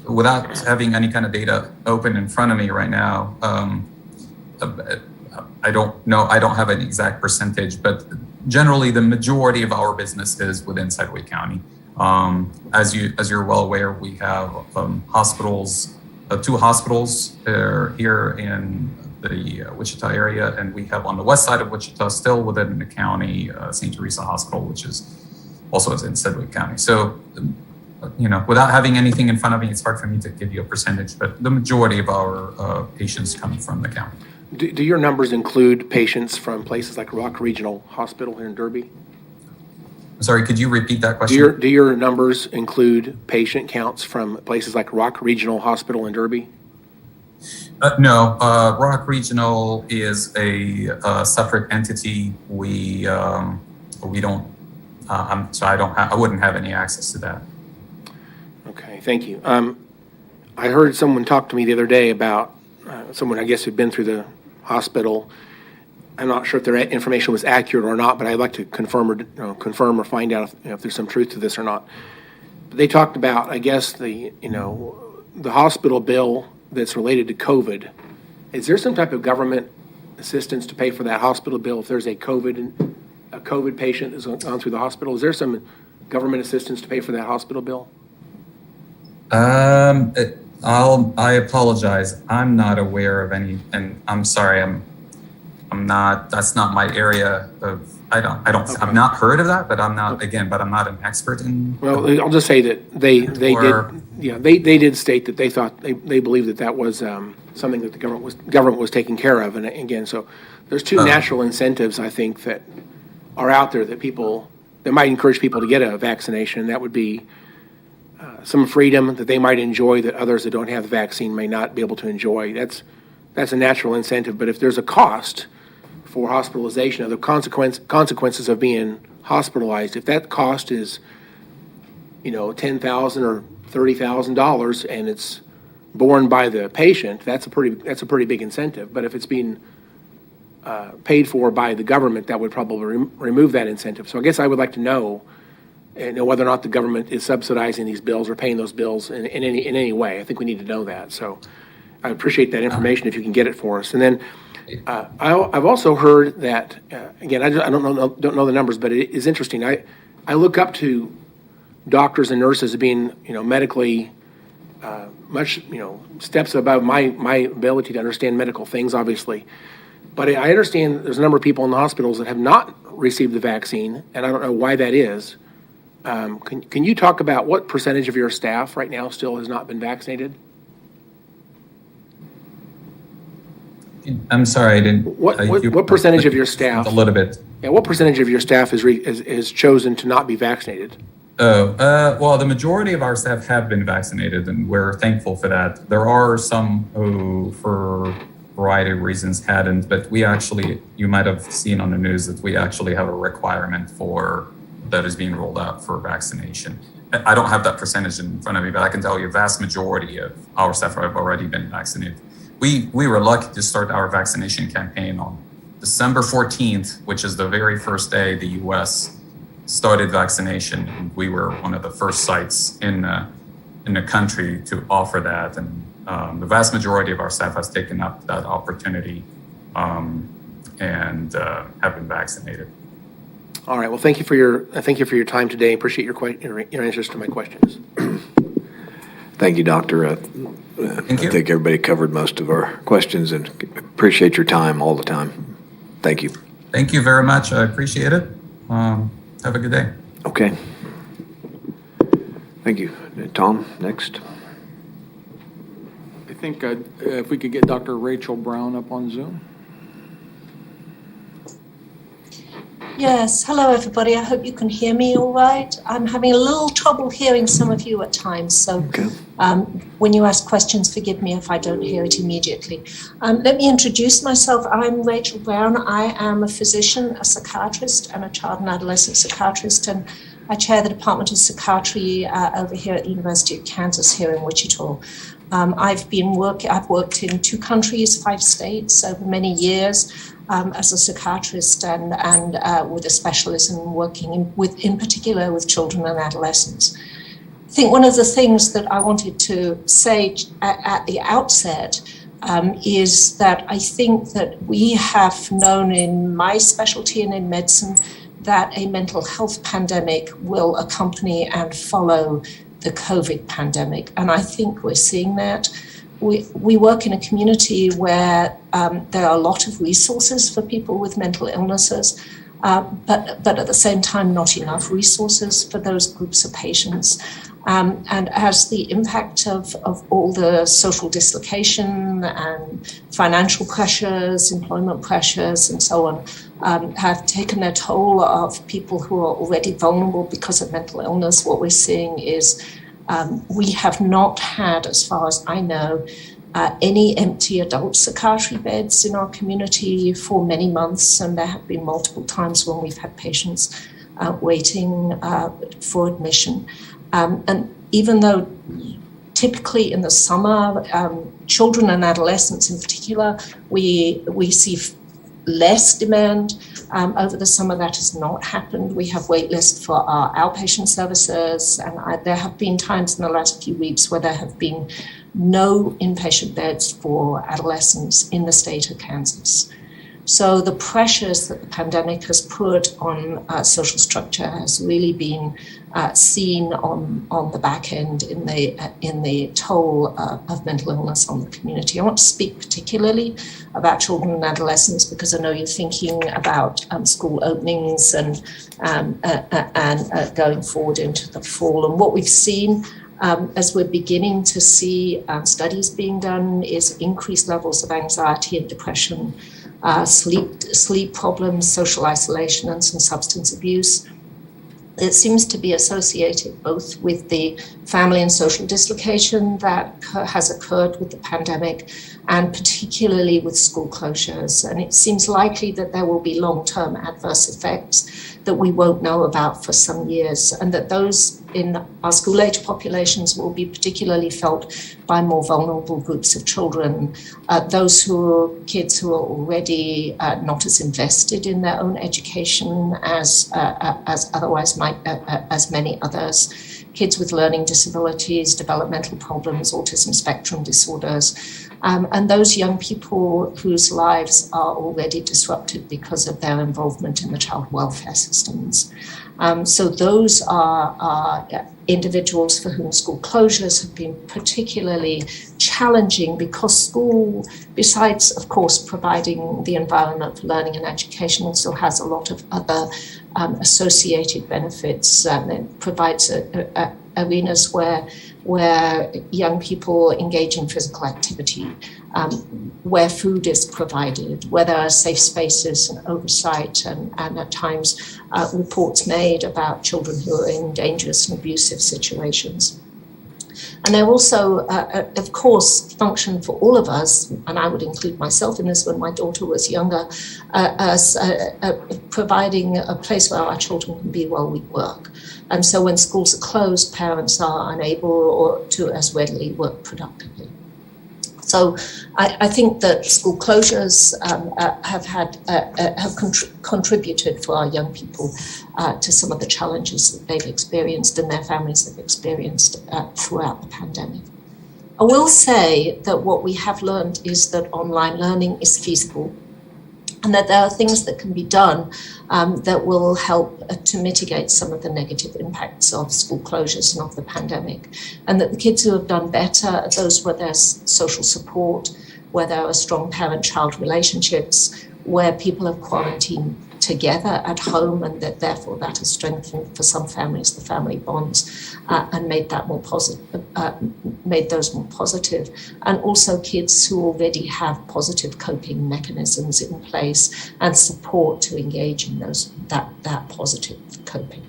F: Without having any kind of data open in front of me right now, I don't know. I don't have an exact percentage, but generally the majority of our business is within Sedgwick County. As you're well aware, we have hospitals, 2 hospitals here in the Wichita area, and we have on the west side of Wichita, still within the county, St. Teresa Hospital, which is also in Sedgwick County. So, without having anything in front of me, it's hard for me to give you a percentage, but the majority of our patients come from the county.
H: Do your numbers include patients from places like Rock Regional Hospital here in Derby?
F: Sorry, could you repeat that question?
H: Do your numbers include patient counts from places like Rock Regional Hospital in Derby?
F: No, Rock Regional is a separate entity. We don't. So I wouldn't have any access to that.
H: Okay, thank you. I heard someone talk to me the other day about someone, I guess, who'd been through the hospital. I'm not sure if their information was accurate or not, but I'd like to confirm or find out if there's some truth to this or not. But they talked about, I guess, the hospital bill that's related to COVID. Is there some type of government assistance to pay for that hospital bill if there's a COVID patient that's gone through the hospital? Is there some government assistance to pay for that hospital bill?
F: I apologize. I'm not aware of any, and I'm sorry. I'm not. That's not my area of. I don't.
H: Okay.
F: I've not heard of that, but I'm not but I'm not an expert in.
H: Well, I'll just say that they did state that they thought they believed that was something that the government was taking care of, and again, so there's two natural incentives I think that are out there that might encourage people to get a vaccination, and that would be some freedom that they might enjoy that others that don't have the vaccine may not be able to enjoy. That's a natural incentive, but if there's a cost for hospitalization, of the consequences of being hospitalized, if that cost is, $10,000 or $30,000 and it's borne by the patient, that's a pretty big incentive. But if it's being paid for by the government, that would probably remove that incentive. So I guess I would like to know whether or not the government is subsidizing these bills or paying those bills in any way. I think we need to know that. So I appreciate that information if you can get it for us. And then I've also heard that again, I don't know the numbers, but it is interesting. I look up to doctors and nurses as being medically much steps above my ability to understand medical things, obviously. But I understand there's a number of people in the hospitals that have not received the vaccine, and I don't know why that is. Can you talk about what percentage of your staff right now still has not been vaccinated?
F: I'm sorry, I didn't.
H: What percentage of your staff?
F: A little bit.
H: Yeah, what percentage of your staff has chosen to not be vaccinated?
F: Well, the majority of our staff have been vaccinated, and we're thankful for that. There are some who, for a variety of reasons, hadn't, but you might have seen on the news that we actually have a requirement that is being rolled out for vaccination. I don't have that percentage in front of me, but I can tell you a vast majority of our staff have already been vaccinated. We were lucky to start our vaccination campaign on December 14th, which is the very first day the U.S. started vaccination. And we were one of the first sites in the country to offer that. And the vast majority of our staff has taken up that opportunity and have been vaccinated.
H: All right. Well, thank you for your time today. Appreciate your answers to my questions.
A: Thank you, Doctor.
F: Thank you.
A: I think everybody covered most of our questions, and appreciate your time all the time. Thank you.
F: Thank you very much. I appreciate it. Have a good day.
A: Okay. Thank you. Tom, next.
B: I think if we could get Dr. Rachel Brown up on Zoom.
I: Yes, hello everybody. I hope you can hear me all right. I'm having a little trouble hearing some of you at times, so when you ask questions, forgive me if I don't hear it immediately. Let me introduce myself. I'm Rachel Brown. I am a physician, a psychiatrist, and a child and adolescent psychiatrist, and I chair the Department of Psychiatry over here at the University of Kansas here in Wichita. I've worked in 2 countries, 5 states over many years. As a psychiatrist and with a specialism working in particular with children and adolescents. I think one of the things that I wanted to say at the outset is that I think that we have known in my specialty and in medicine that a mental health pandemic will accompany and follow the COVID pandemic. And I think we're seeing that. We work in a community where there are a lot of resources for people with mental illnesses, but at the same time, not enough resources for those groups of patients. And as the impact of all the social dislocation and financial pressures, employment pressures, and so on, have taken their toll of people who are already vulnerable because of mental illness, what we're seeing is we have not had, as far as I know, any empty adult psychiatry beds in our community for many months, and there have been multiple times when we've had patients waiting for admission. And even though typically in the summer, children and adolescents in particular, we see less demand. Over the summer, that has not happened. We have wait lists for our outpatient services, and there have been times in the last few weeks where there have been no inpatient beds for adolescents in the state of Kansas. So the pressures that the pandemic has put on social structure has really been seen on the back end in the toll of mental illness on the community. I want to speak particularly about children and adolescents because I know you're thinking about school openings and going forward into the fall. And what we've seen as we're beginning to see studies being done is increased levels of anxiety and depression, sleep problems, social isolation, and some substance abuse. It seems to be associated both with the family and social dislocation that has occurred with the pandemic, and particularly with school closures. And it seems likely that there will be long-term adverse effects that we won't know about for some years, and that those in our school-age populations will be particularly felt by more vulnerable groups of children, kids who are already not as invested in their own education as otherwise might, as many others, kids with learning disabilities, developmental problems, autism spectrum disorders, and those young people whose lives are already disrupted because of their involvement in the child welfare systems. So those are individuals for whom school closures have been particularly challenging because school, besides, of course, providing the environment for learning and education, also has a lot of other associated benefits. It provides arenas where young people engage in physical activity, where food is provided, where there are safe spaces and oversight, and at times reports made about children who are in dangerous and abusive situations. And they also, of course, function for all of us, and I would include myself in this when my daughter was younger, as providing a place where our children can be while we work. And so when schools are closed, parents are unable to as readily work productively. So I think that school closures have contributed for our young people to some of the challenges that they've experienced and their families have experienced throughout the pandemic. I will say that what we have learned is that online learning is feasible, and that there are things that can be done that will help to mitigate some of the negative impacts of school closures and of the pandemic. And that the kids who have done better are those where there's social support, where there are strong parent-child relationships, where people have quarantined together at home, and that therefore that has strengthened for some families the family bonds and made that more positive, made those more positive. And also kids who already have positive coping mechanisms in place and support to engage in that positive coping.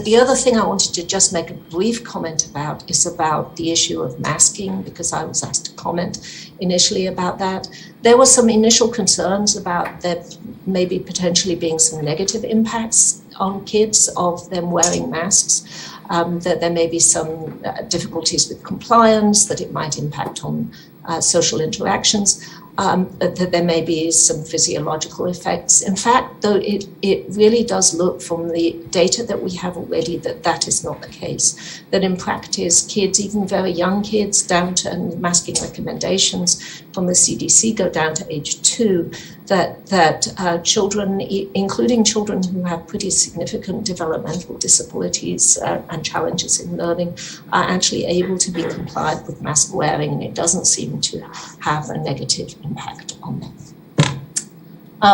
I: The other thing I wanted to just make a brief comment about is about the issue of masking, because I was asked to comment initially about that. There were some initial concerns about there maybe potentially being some negative impacts on kids of them wearing masks, that there may be some difficulties with compliance, that it might impact on social interactions. That there may be some physiological effects. In fact, though, it really does look from the data that we have already that is not the case. That in practice, kids, even very young kids, down to, and masking recommendations from the CDC go down to age 2, that children, including children who have pretty significant developmental disabilities and challenges in learning, are actually able to be compliant with mask wearing, and it doesn't seem to have a negative impact on them.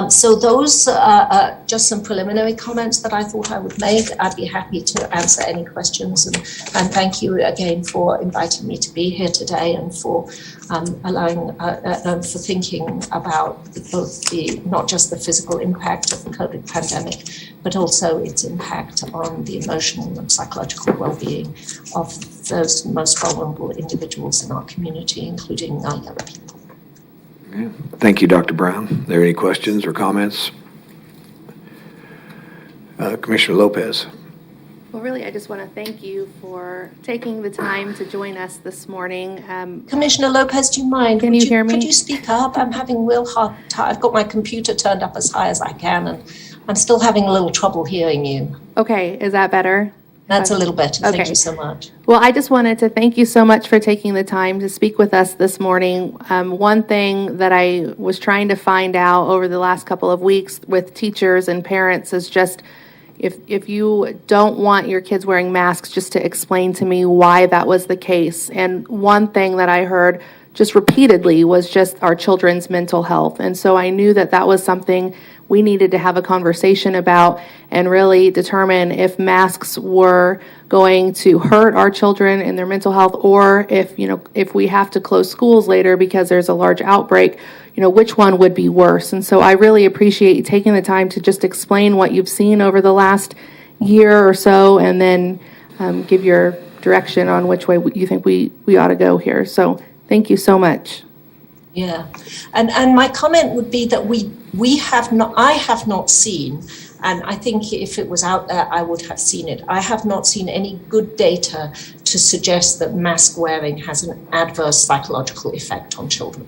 I: So those are just some preliminary comments that I thought I would make. I'd be happy to answer any questions, and thank you again for inviting me to be here today and for allowing for thinking about both not just the physical impact of the COVID pandemic, but also its impact on the emotional and psychological well-being of those most vulnerable individuals in our community, including our younger people.
A: Okay. Thank you, Dr. Brown. Are there any questions or comments? Commissioner Lopez.
E: Well, really, I just want to thank you for taking the time to join us this morning.
I: Commissioner Lopez, do you mind?
E: Can you hear me?
I: Could you speak up? I'm having real hard time. I've got my computer turned up as high as I can, and I'm still having a little trouble hearing you.
E: Okay, is that better?
I: That's a little better.
E: Okay.
I: Thank you so much.
E: Well, I just wanted to thank you so much for taking the time to speak with us this morning. One thing that I was trying to find out over the last couple of weeks with teachers and parents is just if you don't want your kids wearing masks, just to explain to me why that was the case. And one thing that I heard just repeatedly was just our children's mental health. And so I knew that that was something we needed to have a conversation about and really determine if masks were going to hurt our children and their mental health, or if we have to close schools later because there's a large outbreak, which one would be worse. And so I really appreciate you taking the time to just explain what you've seen over the last year or so, and then give your direction on which way you think we ought to go here. So thank you so much.
I: Yeah, and my comment would be that I have not seen, and I think if it was out there, I would have seen it. I have not seen any good data to suggest that mask wearing has an adverse psychological effect on children.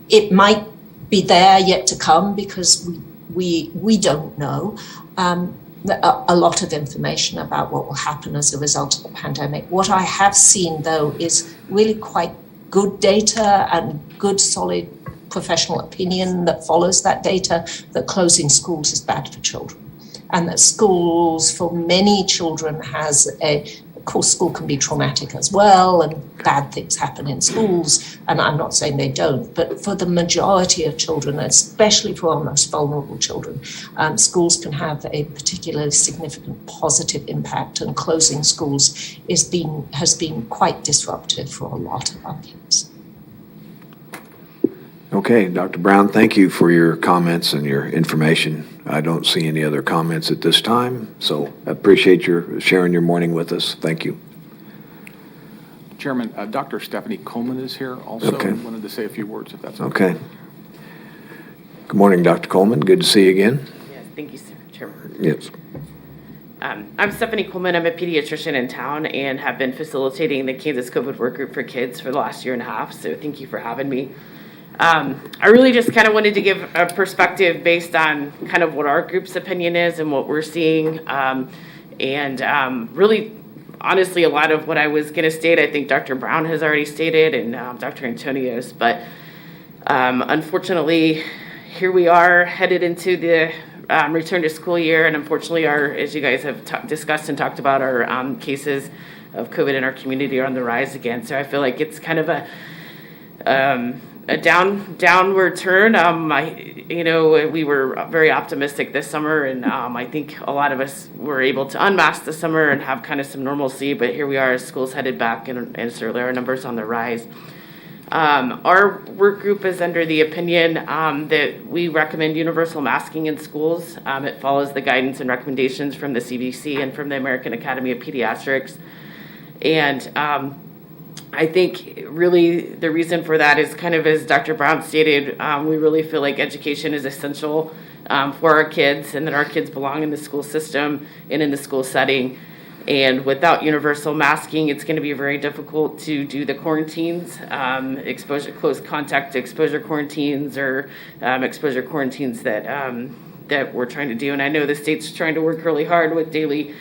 I: It might be there yet to come because we don't know a lot of information about what will happen as a result of the pandemic. What I have seen, though, is really quite good data and good solid professional opinion that follows that data that closing schools is bad for children, and that schools for many children of course school can be traumatic as well, and bad things happen in schools, and I'm not saying they don't, but for the majority of children, especially for our most vulnerable children, schools can have a particularly significant positive impact, and closing schools has been quite disruptive for a lot of our kids.
A: Okay, Dr. Brown, thank you for your comments and your information. I don't see any other comments at this time, so I appreciate your sharing your morning with us. Thank you.
B: Chairman, Dr. Stephanie Coleman is here also.
A: Okay.
B: Wanted to say a few words, if that's okay.
A: Okay. Good morning, Dr. Coleman. Good to see you again.
J: Yes, thank you, sir, Chairman.
A: Yes.
J: I'm Stephanie Coleman. I'm a pediatrician in town and have been facilitating the Kansas COVID Work Group for Kids for the last year and a half, so thank you for having me. I really just kind of wanted to give a perspective based on kind of what our group's opinion is and what we're seeing. Really, honestly, a lot of what I was going to state, I think Dr. Brown has already stated, and Dr. Antonios. But unfortunately, here we are headed into the return to school year. And unfortunately, as you guys have discussed and talked about, our cases of COVID in our community are on the rise again. So I feel like it's kind of a downward turn. We were very optimistic this summer, and I think a lot of us were able to unmask this summer and have kind of some normalcy, but here we are as schools headed back, and certainly our numbers on the rise. Our work group is under the opinion that we recommend universal masking in schools. It follows the guidance and recommendations from the CDC and from the American Academy of Pediatrics. And I think really the reason for that is kind of as Dr. Brown stated, we really feel like education is essential for our kids, and that our kids belong in the school system and in the school setting. And without universal masking, it's going to be very difficult to do the quarantines, close contact exposure quarantines, or exposure quarantines that we're trying to do. And I know the state's trying to work really hard with daily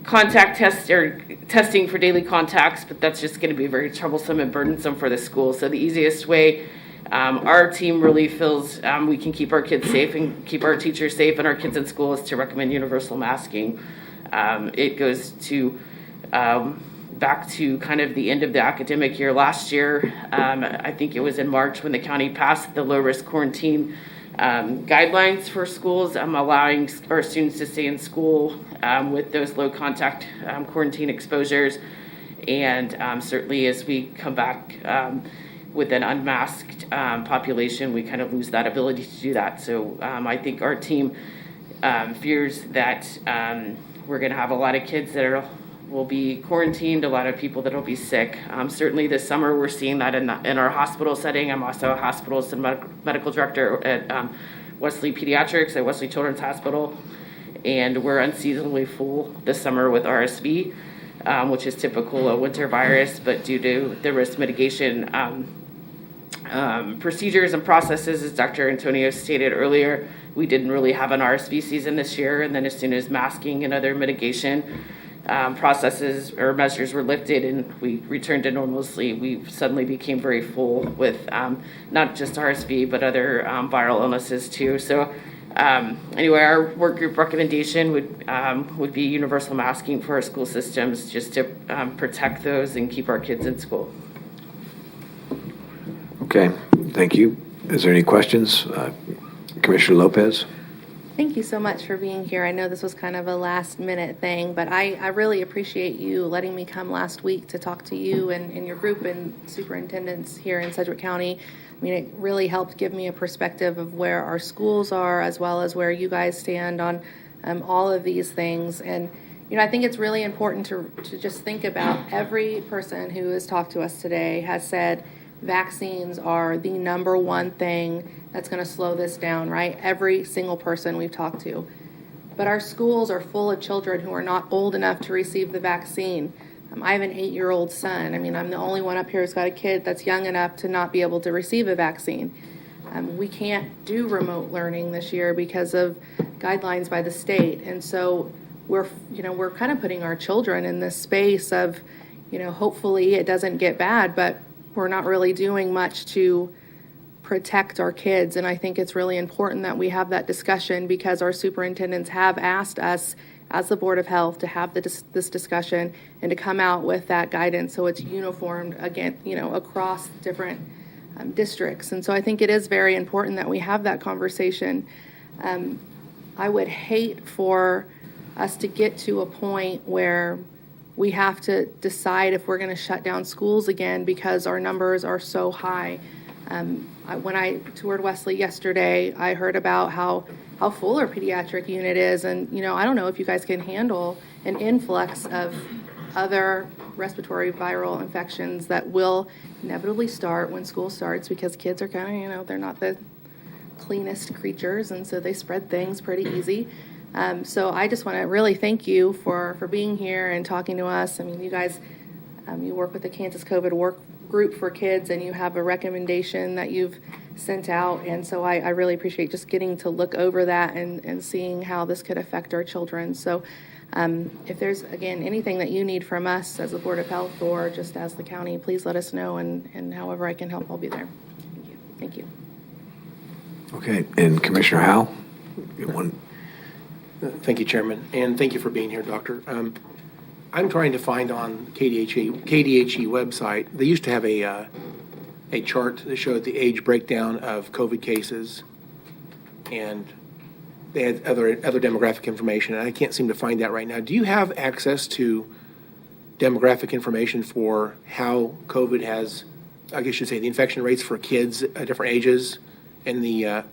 J: contact tests or testing for daily contacts, but that's just going to be very troublesome and burdensome for the school. So the easiest way our team really feels we can keep our kids safe and keep our teachers safe and our kids in school is to recommend universal masking. It goes to back to kind of the end of the academic year last year. I think it was in March when the county passed the low-risk quarantine guidelines for schools, allowing our students to stay in school with those low contact quarantine exposures. And certainly as we come back with an unmasked population, we kind of lose that ability to do that. So I think our team fears that we're going to have a lot of kids that will be quarantined, a lot of people that will be sick. Certainly this summer we're seeing that in our hospital setting. I'm also a hospitalist and medical director at Wesley Pediatrics at Wesley Children's Hospital, and we're unseasonably full this summer with RSV, which is typical of winter virus, but due to the risk mitigation procedures and processes, as Dr. Antonio stated earlier, we didn't really have an RSV season this year, and then as soon as masking and other mitigation processes or measures were lifted and we returned to normalcy, we suddenly became very full with not just RSV, but other viral illnesses too. So anyway, our work group recommendation would be universal masking for our school systems, just to protect those and keep our kids in school.
A: Okay, thank you. Is there any questions? Commissioner Lopez?
E: Thank you so much for being here. I know this was kind of a last minute thing, but I really appreciate you letting me come last week to talk to you and your group and superintendents here in Sedgwick County. I mean, it really helped give me a perspective of where our schools are, as well as where you guys stand on all of these things. And, you know, I think it's really important to just think about every person who has talked to us today has said vaccines are the number one thing that's going to slow this down, right? Every single person we've talked to. But our schools are full of children who are not old enough to receive the vaccine. I have an 8-year-old son. I mean, I'm the only one up here who's got a kid that's young enough to not be able to receive a vaccine. We can't do remote learning this year because of guidelines by the state. And so we're kind of putting our children in this space of, hopefully it doesn't get bad, but we're not really doing much to protect our kids. And I think it's really important that we have that discussion, because our superintendents have asked us as the Board of Health to have this discussion and to come out with that guidance so it's uniformed again, across different districts. And so I think it is very important that we have that conversation. I would hate for us to get to a point where we have to decide if we're going to shut down schools again because our numbers are so high. When I toured Wesley yesterday, I heard about how full our pediatric unit is. And, I don't know if you guys can handle an influx of other respiratory viral infections that will inevitably start when school starts, because kids are kind of, they're not the cleanest creatures, and so they spread things pretty easy. So I just want to really thank you for being here and talking to us. I mean, you guys, you work with the Kansas COVID work group for kids, and you have a recommendation that you've sent out. And so I really appreciate just getting to look over that and seeing how this could affect our children. So if there's, again, anything that you need from us as the Board of Health or just as the county, please let us know. And however I can help, I'll be there. Thank you.
A: Okay, and Commissioner Howell?
H: Thank you, Chairman, and thank you for being here, Doctor. I'm trying to find on KDHE website. They used to have a chart that showed the age breakdown of COVID cases, and they had other demographic information, and I can't seem to find that right now. Do you have access to demographic information for how COVID has, I guess you should say, the infection rates for kids at different ages, and the,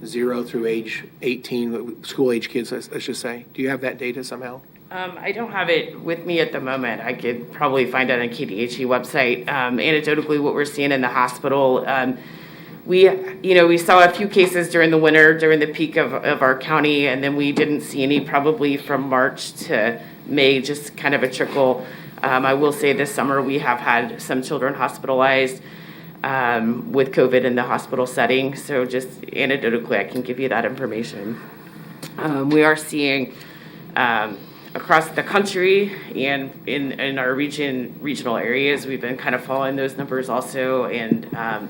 H: 0 through age 18, school-age kids, I should say? Do you have that data somehow?
J: I don't have it with me at the moment. I could probably find it on KDHE website. Anecdotally, what we're seeing in the hospital, we saw a few cases during the winter, during the peak of our county, and then we didn't see any probably from March to May, just kind of a trickle. I will say this summer we have had some children hospitalized with COVID in the hospital setting. So just anecdotally, I can give you that information. We are seeing across the country and in our regional areas, we've been kind of following those numbers also. And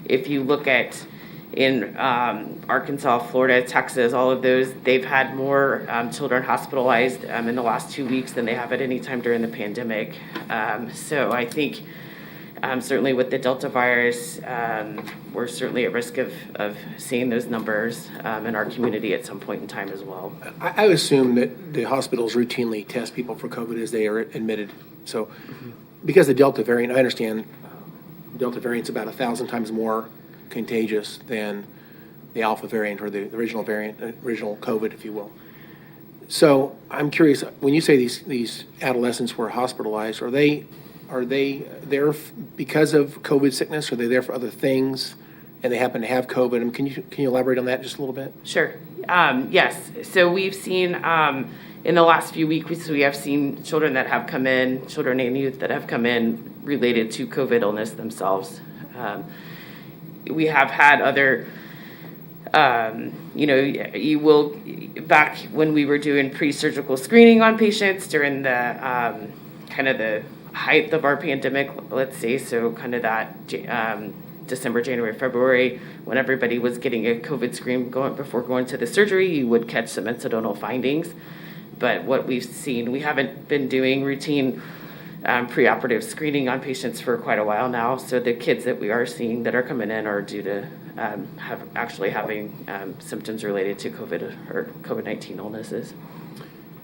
J: if you look at in Arkansas, Florida, Texas, all of those, they've had more children hospitalized in the last 2 weeks than they have at any time during the pandemic. So I think Certainly with the Delta virus, we're certainly at risk of seeing those numbers in our community at some point in time as well.
H: I assume that the hospitals routinely test people for COVID as they are admitted. So because the Delta variant, I understand Delta variant's about 1,000 times more contagious than the Alpha variant or the original variant, original COVID, if you will. So I'm curious, when you say these adolescents were hospitalized, are they there because of COVID sickness? Are they there for other things, and they happen to have COVID? I mean, can you elaborate on that just a little bit?
J: Sure. Yes. So we've seen in the last few weeks, we have seen children that have come in, children and youth that have come in related to COVID illness themselves. We have had other. You will, back when we were doing pre-surgical screening on patients during the kind of the height of our pandemic, let's say, so kind of that December, January, February, when everybody was getting a COVID screen before going to the surgery, you would catch some incidental findings. But what we've seen, we haven't been doing routine preoperative screening on patients for quite a while now. So the kids that we are seeing that are coming in are due to having symptoms related to COVID or COVID-19 illnesses.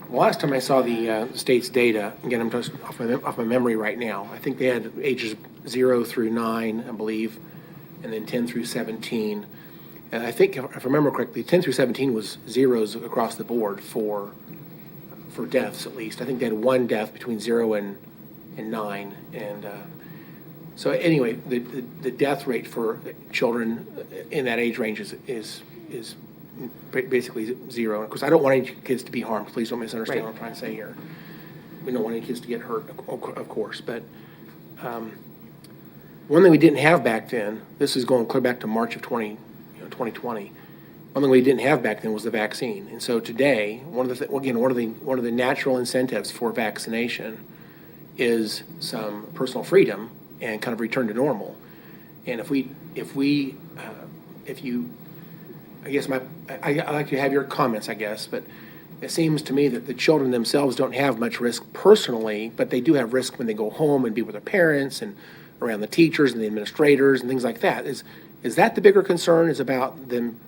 H: Well, last time I saw the state's data, again, I'm just off my memory right now, I think they had ages 0 through 9, I believe, and then 10 through 17. And I think, if I remember correctly, 10 through 17 was zeros across the board for deaths, at least. I think they had one death between 0 and 9. And so anyway, the death rate for children in that age range is basically 0. Of course, I don't want any kids to be harmed. Please don't misunderstand what I'm trying to say here. We don't want any kids to get hurt, of course. But one thing we didn't have back then, this is going clear back to March of 2020. One thing we didn't have back then was the vaccine. And so today, one of the natural incentives for vaccination is some personal freedom and kind of return to normal. And if you, I guess I like to have your comments, I guess, but it seems to me that the children themselves don't have much risk personally, but they do have risk when they go home and be with their parents and around the teachers and the administrators and things like that. Is that the bigger concern, is about them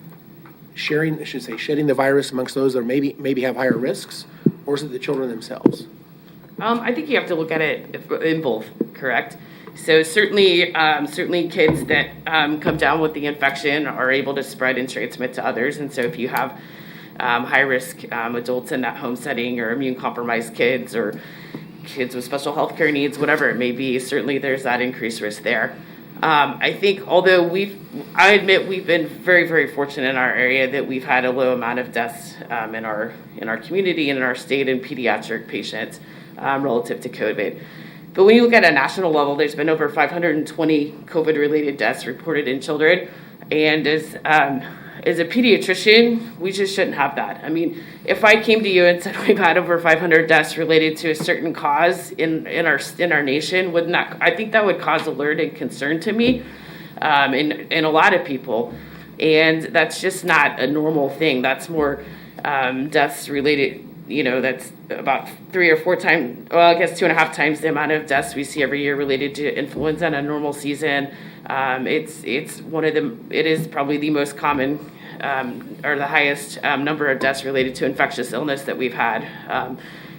H: shedding the virus amongst those that maybe have higher risks, or is it the children themselves?
J: I think you have to look at it in both, correct? So certainly kids that come down with the infection are able to spread and transmit to others. And so if you have high-risk adults in that home setting, or immune-compromised kids, or kids with special health care needs, whatever it may be, certainly there's that increased risk there. I think, although I admit we've been very, very fortunate in our area that we've had a low amount of deaths in our community and in our state in pediatric patients relative to COVID. But when you look at a national level, there's been over 520 COVID-related deaths reported in children. And as a pediatrician, we just shouldn't have that. I mean, if I came to you and said we've had over 500 deaths related to a certain cause in our nation, I think that would cause alert and concern to me, in a lot of people. And that's just not a normal thing. That's more deaths related. That's about 3 or 4 times, well, I guess 2.5 times the amount of deaths we see every year related to influenza in a normal season. It is probably the most common or the highest number of deaths related to infectious illness that we've had.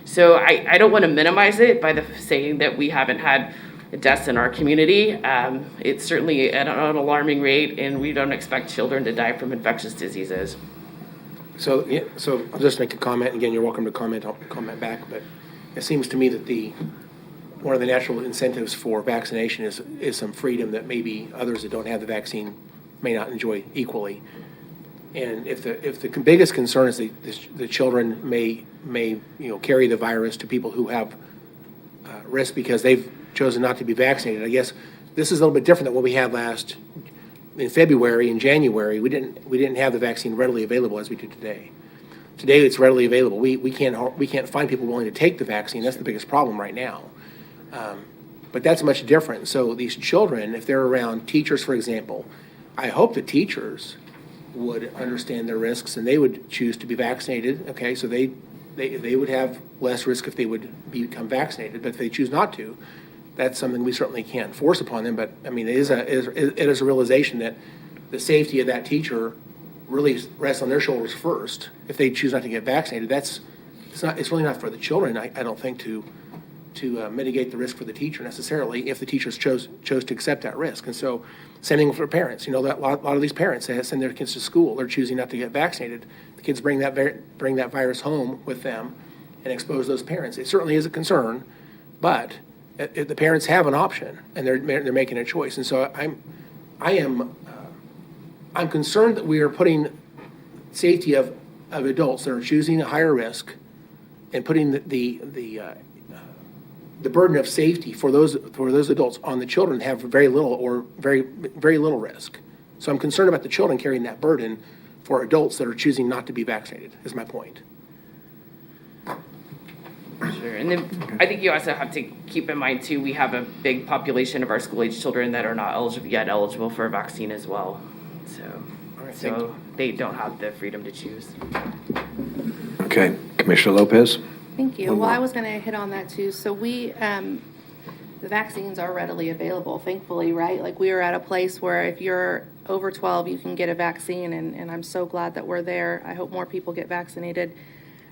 J: So I don't want to minimize it by saying that we haven't had deaths in our community. It's certainly at an alarming rate, and we don't expect children to die from infectious diseases.
H: So I'll just make a comment. Again, you're welcome to comment back. But it seems to me that one of the natural incentives for vaccination is some freedom that maybe others that don't have the vaccine may not enjoy equally. And if the biggest concern is the children may carry the virus to people who have risk because they've chosen not to be vaccinated, I guess this is a little bit different than what we had in February and January. We didn't have the vaccine readily available as we do today. Today it's readily available. We can't find people willing to take the vaccine. That's the biggest problem right now. But that's much different. So these children, if they're around teachers, for example, I hope the teachers would understand their risks and they would choose to be vaccinated. Okay, so they would have less risk if they would become vaccinated. But if they choose not to, that's something we certainly can't force upon them, but, I mean, it is a realization that the safety of that teacher really rests on their shoulders first. If they choose not to get vaccinated, it's really not for the children, I don't think, to mitigate the risk for the teacher necessarily, if the teachers chose to accept that risk. And so, same thing for parents. You know, that a lot of these parents that send their kids to school, they're choosing not to get vaccinated. The kids bring that virus home with them and expose those parents. It certainly is a concern, but the parents have an option, and they're making a choice. And so I'm concerned that we are putting safety of adults that are choosing a higher risk and putting the burden of safety for those adults on the children have very little or very, very little risk. So I'm concerned about the children carrying that burden for adults that are choosing not to be vaccinated, is my point.
J: Sure, and then I think you also have to keep in mind too, we have a big population of our school-age children that are not eligible for a vaccine as well. So they don't have the freedom to choose.
A: Okay, Commissioner Lopez?
E: Thank you.
A: One
E: Well,
A: more.
E: I was going to hit on that too. So the vaccines are readily available, thankfully, right? Like, we are at a place where if you're over 12, you can get a vaccine, and I'm so glad that we're there. I hope more people get vaccinated.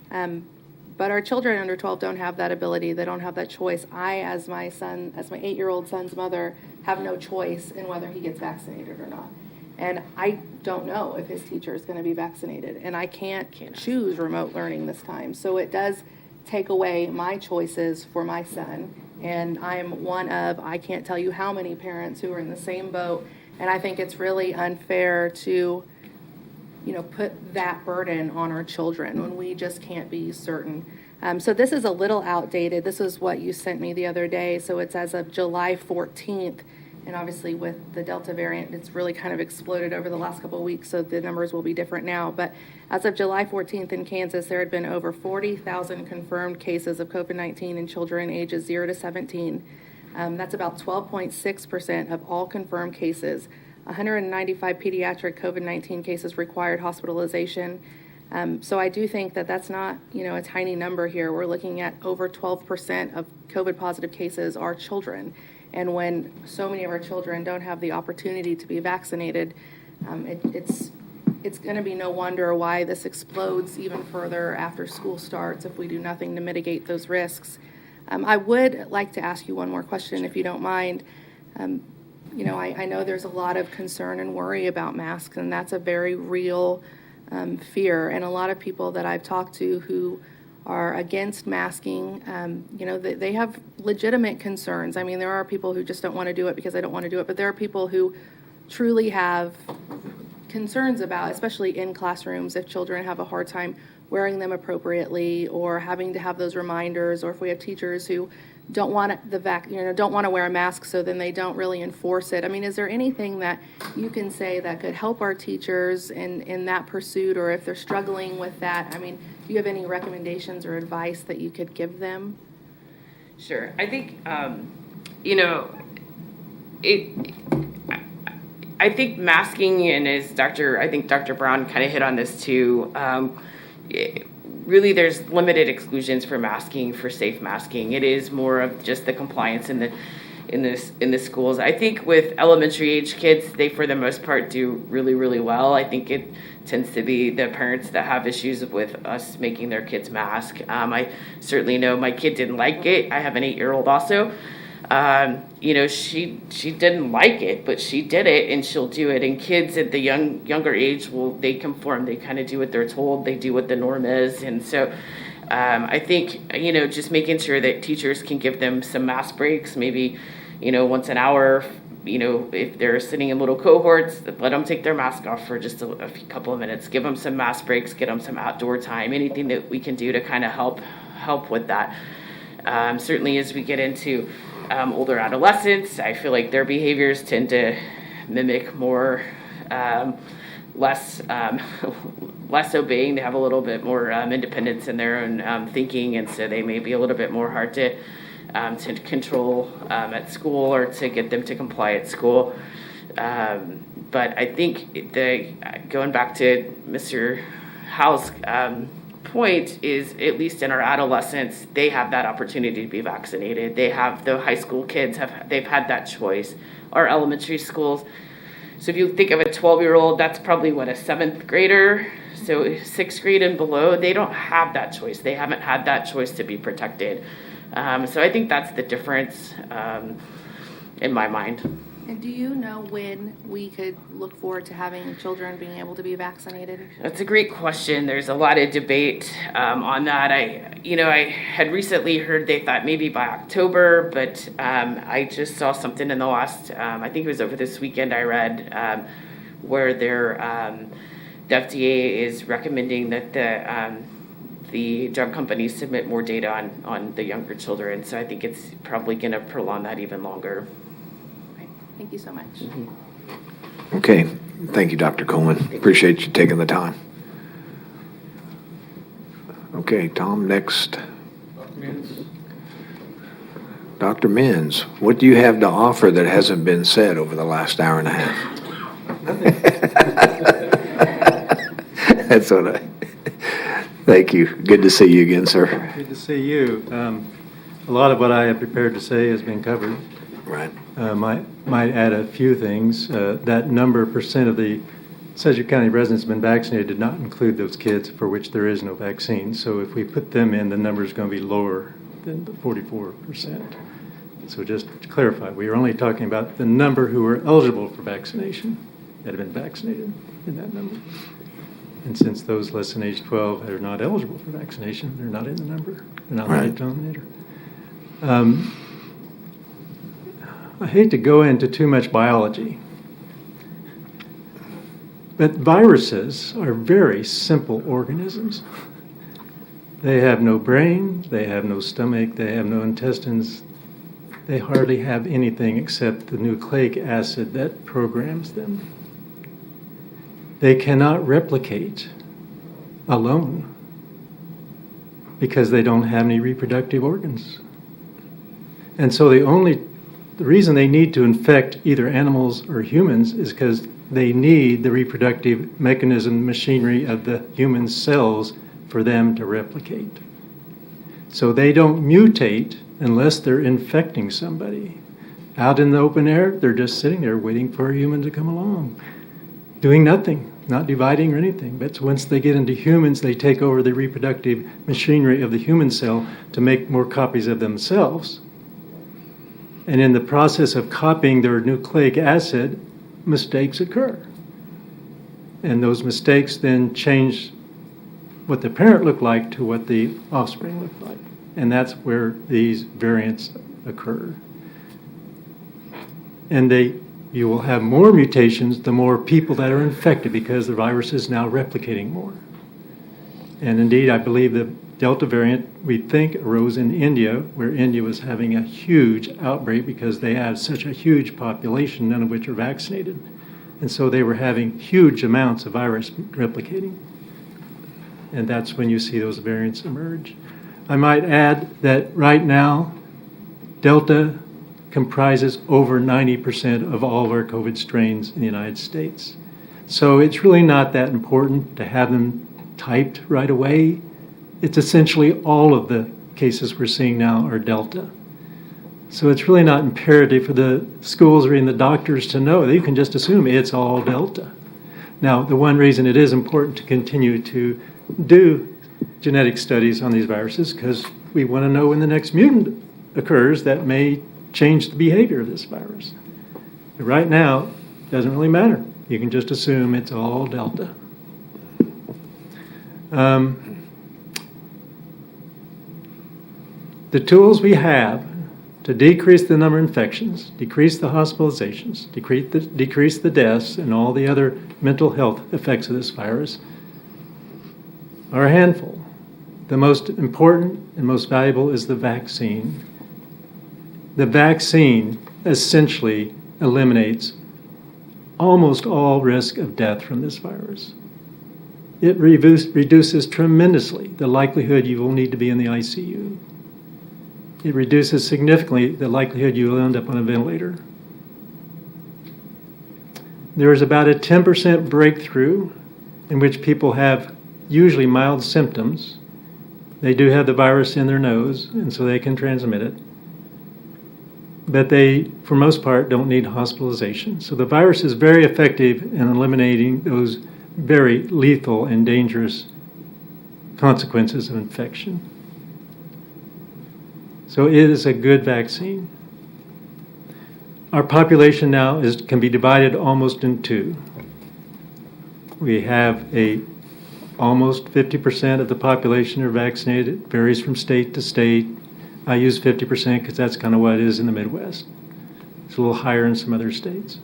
E: But our children under 12 don't have that ability. They don't have that choice. I, as my 8-year-old son's mother, have no choice in whether he gets vaccinated or not. And I don't know if his teacher is going to be vaccinated, and I can't choose remote learning this time. So it does take away my choices for my son, and I'm one of, I can't tell you how many parents who are in the same boat, and I think it's really unfair to, put that burden on our children when we just can't be certain. So this is a little outdated. This is what you sent me the other day, so it's as of July 14th. And obviously with the Delta variant, it's really kind of exploded over the last couple of weeks, so the numbers will be different now. But as of July 14th in Kansas, there had been over 40,000 confirmed cases of COVID-19 in children ages 0 to 17. That's about 12.6% of all confirmed cases. 195 pediatric COVID-19 cases required hospitalization. So I do think that that's not, a tiny number here. We're looking at over 12% of COVID positive cases are children. And when so many of our children don't have the opportunity to be vaccinated, it's going to be no wonder why this explodes even further after school starts if we do nothing to mitigate those risks. I would like to ask you one more question, if you don't mind. I know there's a lot of concern and worry about masks, and that's a very real fear. And a lot of people that I've talked to who are against masking, they have legitimate concerns. I mean, there are people who just don't want to do it because they don't want to do it, but there are people who truly have concerns about, especially in classrooms, if children have a hard time wearing them appropriately or having to have those reminders, or if we have teachers who don't want don't want to wear a mask, so then they don't really enforce it. I mean, is there anything that you can say that could help our teachers in that pursuit, or if they're struggling with that? I mean, do you have any recommendations or advice that you could give them?
J: Sure. I think, I think masking, and as Dr. Brown kind of hit on this too, really there's limited exclusions for masking, for safe masking. It is more of just the compliance in the schools. I think with elementary age kids, they for the most part do really, really well. I think it tends to be the parents that have issues with us making their kids mask. I certainly know my kid didn't like it. I have an 8-year-old also. She didn't like it, but she did it, and she'll do it. And kids at the younger age, they conform. They kind of do what they're told. They do what the norm is. And so I think, just making sure that teachers can give them some mask breaks, maybe, once an hour, if they're sitting in little cohorts, let them take their mask off for just a couple of minutes. Give them some mask breaks, get them some outdoor time, anything that we can do to kind of help with that. Certainly as we get into older adolescents, I feel like their behaviors tend to mimic more less obeying. They have a little bit more independence in their own thinking, and so they may be a little bit more hard to control at school, or to get them to comply at school. But I think going back to Mr. Howe's point is, at least in our adolescents, they have that opportunity to be vaccinated. They have, the high school kids they've had that choice. Our elementary schools. So if you think of a 12-year-old, that's probably what, a 7th grader. So 6th grade and below, they don't have that choice. They haven't had that choice to be protected. So I think that's the difference in my mind.
E: And do you know when we could look forward to having children being able to be vaccinated?
J: That's a great question. There's a lot of debate on that. I had recently heard they thought maybe by October, but I just saw something in the last, I think it was over this weekend I read, where the FDA is recommending that the drug companies submit more data on the younger children. So I think it's probably going to prolong that even longer.
E: Thank you so much.
A: Okay, thank you, Dr. Coleman. Appreciate you taking the time. Okay, Tom, next. Dr. Menz, what do you have to offer that hasn't been said over the last hour and a half? That's what thank you. Good to see you again, sir.
K: Good to see you. A lot of what I have prepared to say has been covered.
A: Right.
K: Might add a few things. That number percent of the Sedgwick County residents have been vaccinated did not include those kids for which there is no vaccine. So if we put them in, the number is going to be lower than the 44%. So just to clarify, we are only talking about the number who are eligible for vaccination that have been vaccinated in that number. And since those less than age 12 are not eligible for vaccination, they're not in the number. They're not in the denominator. I hate to go into too much biology, but viruses are very simple organisms. They have no brain, they have no stomach, they have no intestines. They hardly have anything except the nucleic acid that programs them. They cannot replicate alone because they don't have any reproductive organs. And so the reason they need to infect either animals or humans is because they need the reproductive mechanism, machinery of the human cells for them to replicate. So they don't mutate unless they're infecting somebody. Out in the open air, they're just sitting there waiting for a human to come along, doing nothing, not dividing or anything. But once they get into humans, they take over the reproductive machinery of the human cell to make more copies of themselves. And in the process of copying their nucleic acid, mistakes occur. And those mistakes then change what the parent looked like to what the offspring looked like. And that's where these variants occur. And you will have more mutations the more people that are infected because the virus is now replicating more. And indeed, I believe the Delta variant, we think, arose in India, where India was having a huge outbreak because they have such a huge population, none of which are vaccinated. And so they were having huge amounts of virus replicating. And that's when you see those variants emerge. I might add that right now, Delta comprises over 90% of all of our COVID strains in the United States. So it's really not that important to have them typed right away. It's essentially all of the cases we're seeing now are Delta. So it's really not imperative for the schools or even the doctors to know. They can just assume it's all Delta. Now, the one reason it is important to continue to do genetic studies on these viruses because we want to know when the next mutant occurs that may change the behavior of this virus. But right now, it doesn't really matter. You can just assume it's all Delta. The tools we have to decrease the number of infections, decrease the hospitalizations, decrease the deaths, and all the other mental health effects of this virus are a handful. The most important and most valuable is the vaccine. The vaccine essentially eliminates almost all risk of death from this virus. It reduces tremendously the likelihood you will need to be in the ICU. It reduces significantly the likelihood you will end up on a ventilator. There is about a 10% breakthrough in which people have usually mild symptoms They do have the virus in their nose, and so they can transmit it. But they, for most part, don't need hospitalization. So the virus is very effective in eliminating those very lethal and dangerous consequences of infection. So it is a good vaccine. Our population now can be divided almost in two. We have almost 50% of the population are vaccinated. It varies from state to state. I use 50% because that's kind of what it is in the Midwest. It's a little higher in some other states.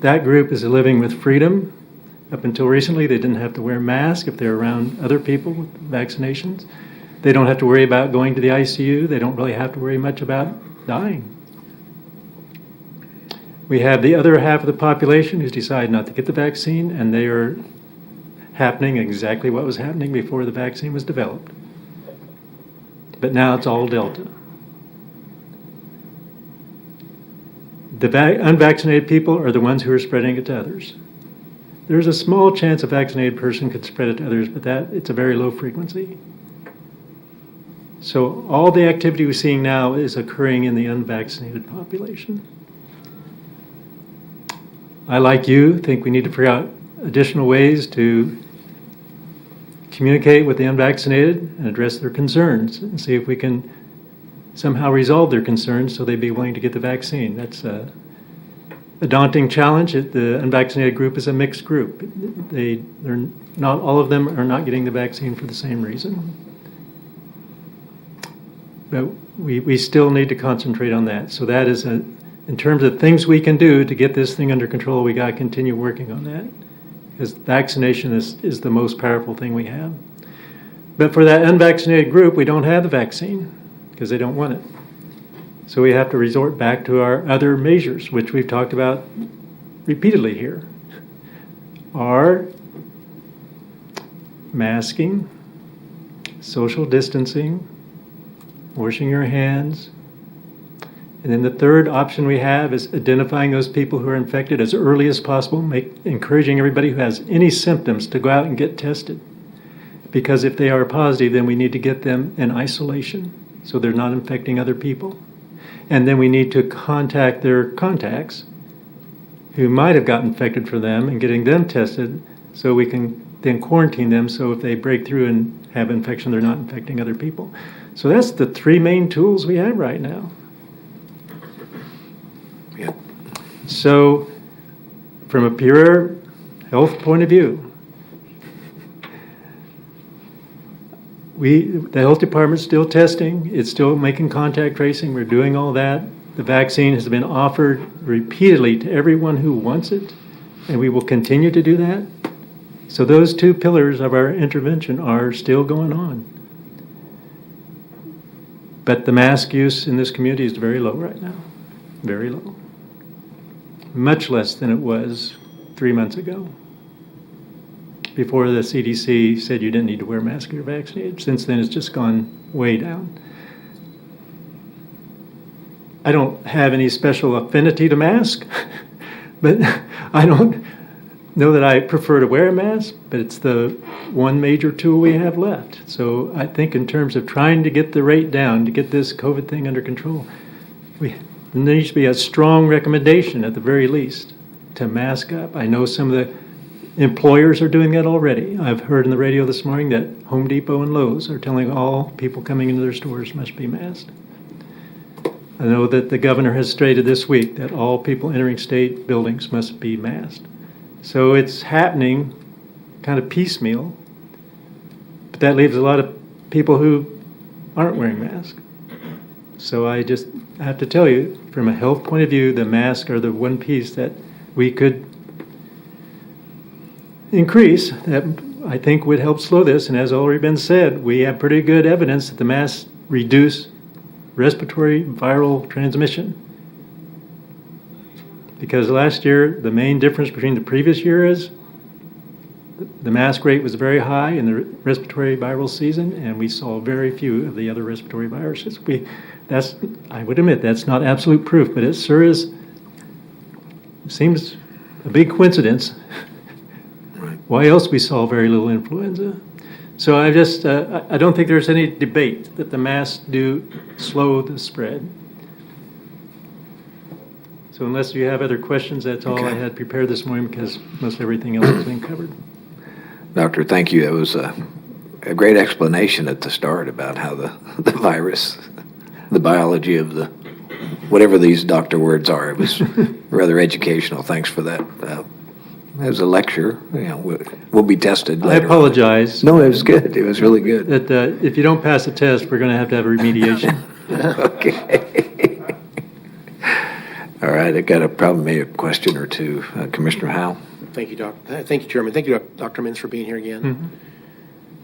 K: That group is living with freedom. Up until recently, they didn't have to wear masks if they're around other people with vaccinations. They don't have to worry about going to the ICU. They don't really have to worry much about dying. We have the other half of the population who's decided not to get the vaccine, and they are happening exactly what was happening before the vaccine was developed. But now it's all Delta. The unvaccinated people are the ones who are spreading it to others. There's a small chance a vaccinated person could spread it to others, but it's a very low frequency. So all the activity we're seeing now is occurring in the unvaccinated population. I, like you, think we need to figure out additional ways to communicate with the unvaccinated and address their concerns and see if we can somehow resolve their concerns so they'd be willing to get the vaccine. That's a daunting challenge. The unvaccinated group is a mixed group. They're not all of them are not getting the vaccine for the same reason. But we still need to concentrate on that. So that is in terms of things we can do to get this thing under control, we got to continue working on that. Because vaccination is the most powerful thing we have. But for that unvaccinated group, we don't have the vaccine because they don't want it. So we have to resort back to our other measures, which we've talked about repeatedly here, are masking, social distancing, washing your hands. And then the third option we have is identifying those people who are infected as early as possible, encouraging everybody who has any symptoms to go out and get tested. Because if they are positive, then we need to get them in isolation so they're not infecting other people. And then we need to contact their contacts who might have gotten infected for them and getting them tested so we can then quarantine them so if they break through and have infection, they're not infecting other people. So that's the three main tools we have right now.
A: Yeah.
K: So from a pure health point of view, the health department's still testing, it's still making contact tracing, we're doing all that. The vaccine has been offered repeatedly to everyone who wants it, and we will continue to do that. So those two pillars of our intervention are still going on. But the mask use in this community is very low right now, very low. Much less than it was 3 months ago, before the CDC said you didn't need to wear a mask if you're vaccinated. Since then, it's just gone way down. I don't have any special affinity to mask, but I don't know that I prefer to wear a mask, but it's the one major tool we have left. So I think in terms of trying to get the rate down, to get this COVID thing under control, there needs to be a strong recommendation at the very least to mask up. I know some of the employers are doing that already. I've heard in the radio this morning that Home Depot and Lowe's are telling all people coming into their stores must be masked. I know that the governor has stated this week that all people entering state buildings must be masked. So it's happening kind of piecemeal, but that leaves a lot of people who aren't wearing masks. So I have to tell you, from a health point of view, the masks are the one piece that we could increase that I think would help slow this. And as already been said, we have pretty good evidence that the masks reduce respiratory viral transmission. Because last year, the main difference between the previous year is the mask rate was very high in the respiratory viral season, and we saw very few of the other respiratory viruses. I would admit that's not absolute proof, but it sure seems a big coincidence. Why else we saw very little influenza? So I don't think there's any debate that the masks do slow the spread. So unless you have other questions, that's all I
A: Okay.
K: had prepared this morning because most everything else has been covered.
A: Doctor, thank you. That was a great explanation at the start about how the virus, the biology of the, whatever these doctor words are. It was rather educational. Thanks for that. It was a lecture. We'll be tested
K: I
A: later.
K: apologize.
A: No, it was good. It was really good.
K: That if you don't pass the test, we're going to have a remediation.
A: Okay. All right. I got probably a question or two. Commissioner Howe?
H: Thank you, Doc. Thank you, Chairman. Thank you, Dr. Mintz, for being here again.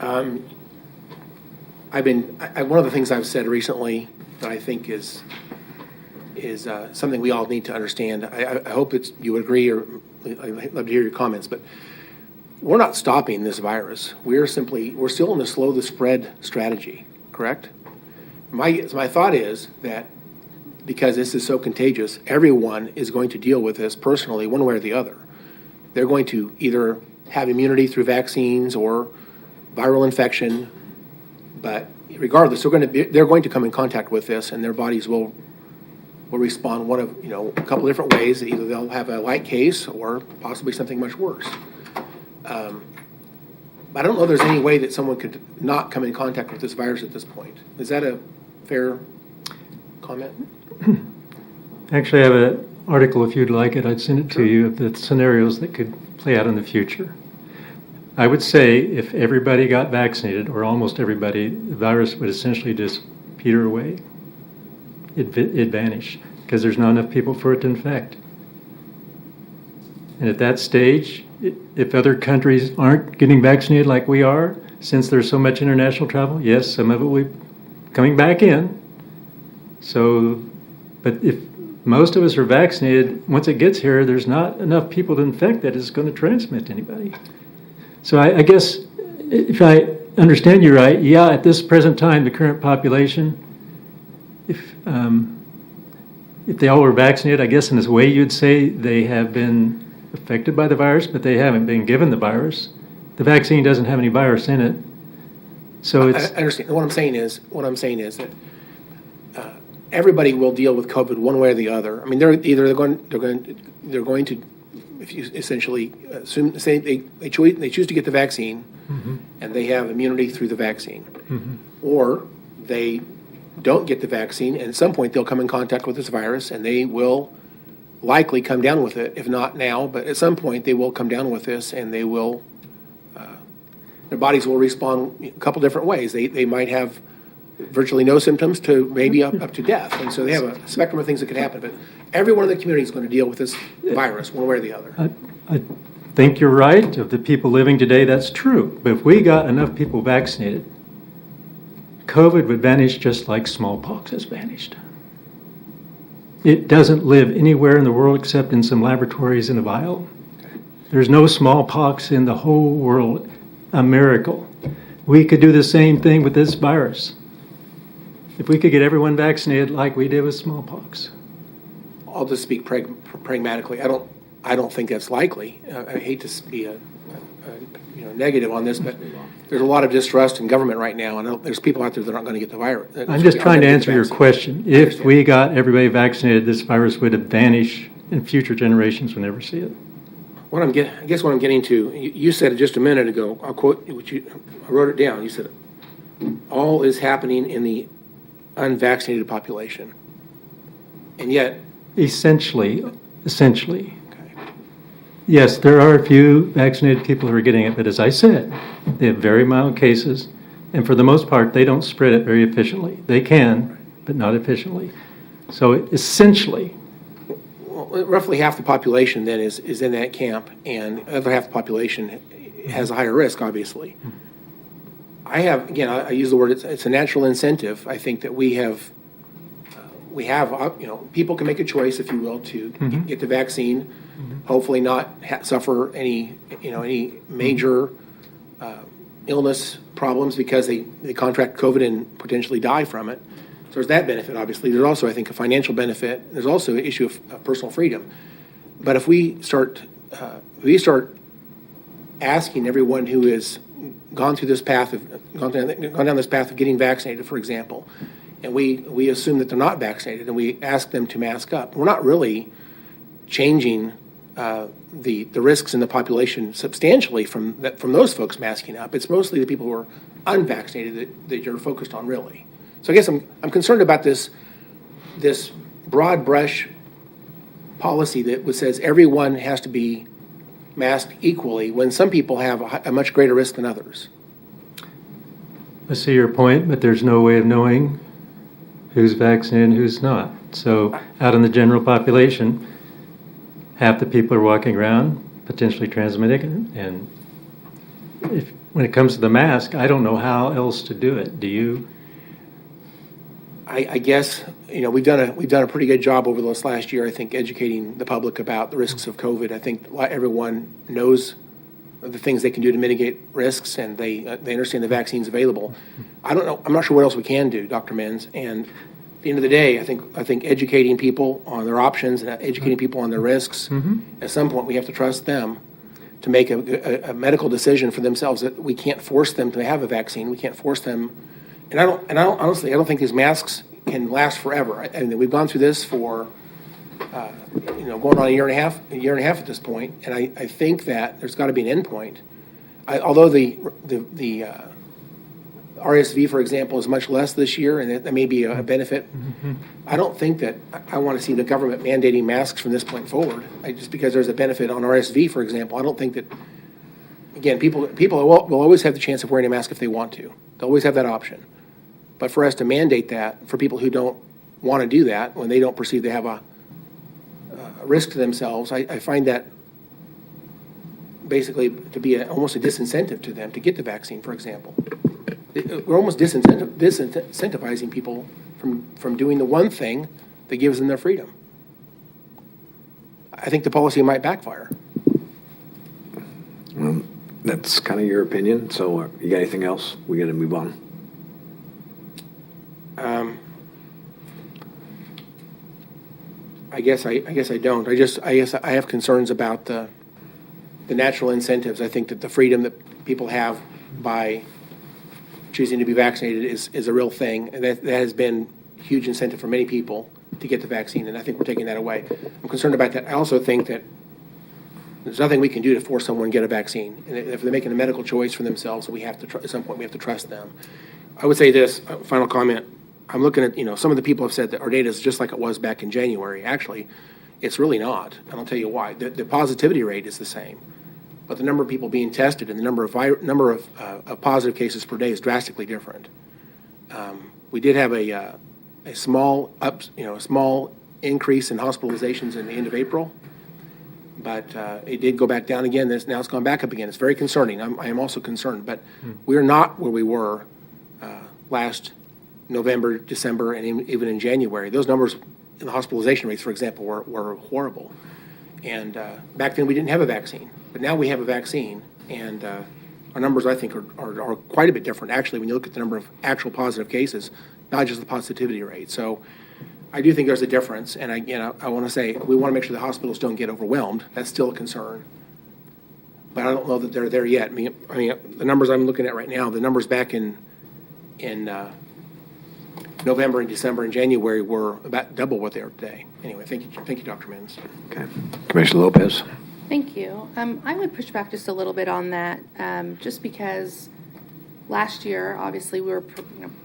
K: Mhm.
H: One of the things I've said recently that I think is something we all need to understand. I hope you would agree, or I'd love to hear your comments, but we're not stopping this virus. We're still in the slow the spread strategy, correct? My thought is that because this is so contagious, everyone is going to deal with this personally one way or the other. They're going to either have immunity through vaccines or viral infection, but regardless, they're going to come in contact with this, and their bodies will respond a couple different ways. Either they'll have a light case or possibly something much worse. I don't know if there's any way that someone could not come in contact with this virus at this point. Is that a fair comment?
K: Actually, I have an article, if you'd like it, I'd send it to you, of the scenarios that could play out in the future. I would say if everybody got vaccinated, or almost everybody, the virus would essentially just peter away. It'd vanish, because there's not enough people for it to infect. And at that stage, if other countries aren't getting vaccinated like we are, since there's so much international travel, yes, some of it will be coming back in. So, but if most of us are vaccinated, once it gets here, there's not enough people to infect that it's going to transmit to anybody. So I guess if I understand you right, yeah, at this present time, the current population, if they all were vaccinated, I guess in this way you'd say they have been affected by the virus, but they haven't been given the virus. The vaccine doesn't have any virus in it. So it's...
H: I understand. What I'm saying is that everybody will deal with COVID one way or the other. I mean, they're going to, if you essentially say they choose to get the vaccine,
K: Mm-hmm.
H: and they have immunity through the vaccine,
K: Mm-hmm.
H: or they don't get the vaccine, and at some point they'll come in contact with this virus, and they will likely come down with it, if not now, but at some point they will come down with this, and they will, their bodies will respond a couple different ways. They might have virtually no symptoms to maybe up to death, and so they have a spectrum of things that could happen, but everyone in the community is going to deal with this virus one way or the other.
K: I think you're right. Of the people living today, that's true. But if we got enough people vaccinated, COVID would vanish just like smallpox has vanished. It doesn't live anywhere in the world except in some laboratories in a vial. There's no smallpox in the whole world. A miracle. We could do the same thing with this virus. If we could get everyone vaccinated like we did with smallpox.
H: I'll just speak pragmatically. I don't think that's likely. I hate to be a negative on this, but there's a lot of distrust in government right now, and there's people out there that aren't going to get the virus.
K: I'm just trying to answer your question. If we got everybody vaccinated, this virus would vanish, and future generations would never see it.
H: I guess what I'm getting to, you said it just a minute ago. I'll quote what I wrote it down. You said, all is happening in the unvaccinated population. And yet...
K: Essentially.
H: Okay.
K: Yes, there are a few vaccinated people who are getting it, but as I said, they have very mild cases, and for the most part, they don't spread it very efficiently. They can, but not efficiently. So essentially...
H: Well, roughly half the population then is in that camp, and the other half the population has a higher risk, obviously. I use the word, it's a natural incentive. I think that we have, people can make a choice, if you will, to get the vaccine, hopefully not suffer any major illness problems because they contract COVID and potentially die from it. So there's that benefit, obviously. There's also, I think, a financial benefit. There's also an issue of personal freedom. But if we start asking everyone who is gone down this path of getting vaccinated, for example, and we assume that they're not vaccinated, and we ask them to mask up, we're not really changing the risks in the population substantially from those folks masking up. It's mostly the people who are unvaccinated that you're focused on, really. So I guess I'm concerned about this broad brush policy that says everyone has to be masked equally when some people have a much greater risk than others.
K: I see your point, but there's no way of knowing who's vaccinated and who's not. So out in the general population, half the people are walking around potentially transmitting, and when it comes to the mask, I don't know how else to do it. Do you?
H: I guess, we've done a pretty good job over this last year, I think, educating the public about the risks of COVID. I think everyone knows the things they can do to mitigate risks, and they understand the vaccine's available. I don't know. I'm not sure what else we can do, Dr. Menz. And at the end of the day, I think educating people on their options and educating people on their risks. At some point, we have to trust them to make a medical decision for themselves. That we can't force them to have a vaccine. We can't force them. And honestly, I don't think these masks can last forever. I mean, we've gone through this for, going on a year and a half at this point, and I think that there's got to be an end point. Although the RSV, for example, is much less this year, and that may be a benefit. I don't think that I want to see the government mandating masks from this point forward. Just because there's a benefit on RSV, for example, I don't think that. Again, people will always have the chance of wearing a mask if they want to. They'll always have that option. But for us to mandate that for people who don't want to do that, when they don't perceive they have a risk to themselves, I find that basically to be almost a disincentive to them to get the vaccine, for example. We're almost disincentivizing people from doing the one thing that gives them their freedom. I think the policy might backfire.
A: Well, that's kind of your opinion. So you got anything else? We got to move on.
H: I guess I don't. I guess I have concerns about the natural incentives. I think that the freedom that people have by choosing to be vaccinated is a real thing, and that has been a huge incentive for many people to get the vaccine, and I think we're taking that away. I'm concerned about that. I also think that there's nothing we can do to force someone to get a vaccine, and if they're making a medical choice for themselves, we have to at some point we have to trust them. I would say this final comment. I'm looking at, some of the people have said that our data is just like it was back in January. Actually, it's really not, and I'll tell you why. The positivity rate is the same, but the number of people being tested and the number of positive cases per day is drastically different. We did have a small increase in hospitalizations in the end of April, but it did go back down again. Now it's gone back up again. It's very concerning. I am also concerned, but we're not where we were last November, December, and even in January. Those numbers in the hospitalization rates, for example, were horrible. And back then we didn't have a vaccine, but now we have a vaccine, and our numbers, I think, are quite a bit different, actually, when you look at the number of actual positive cases, not just the positivity rate. So I do think there's a difference, and I want to say we want to make sure the hospitals don't get overwhelmed. That's still a concern. But I don't know that they're there yet. I mean, the numbers I'm looking at right now, the numbers back in November and December and January were about double what they are today. Anyway, thank you, Dr. Menz.
A: Okay. Commissioner Lopez.
E: Thank you. I would push back just a little bit on that, just because last year, obviously, we were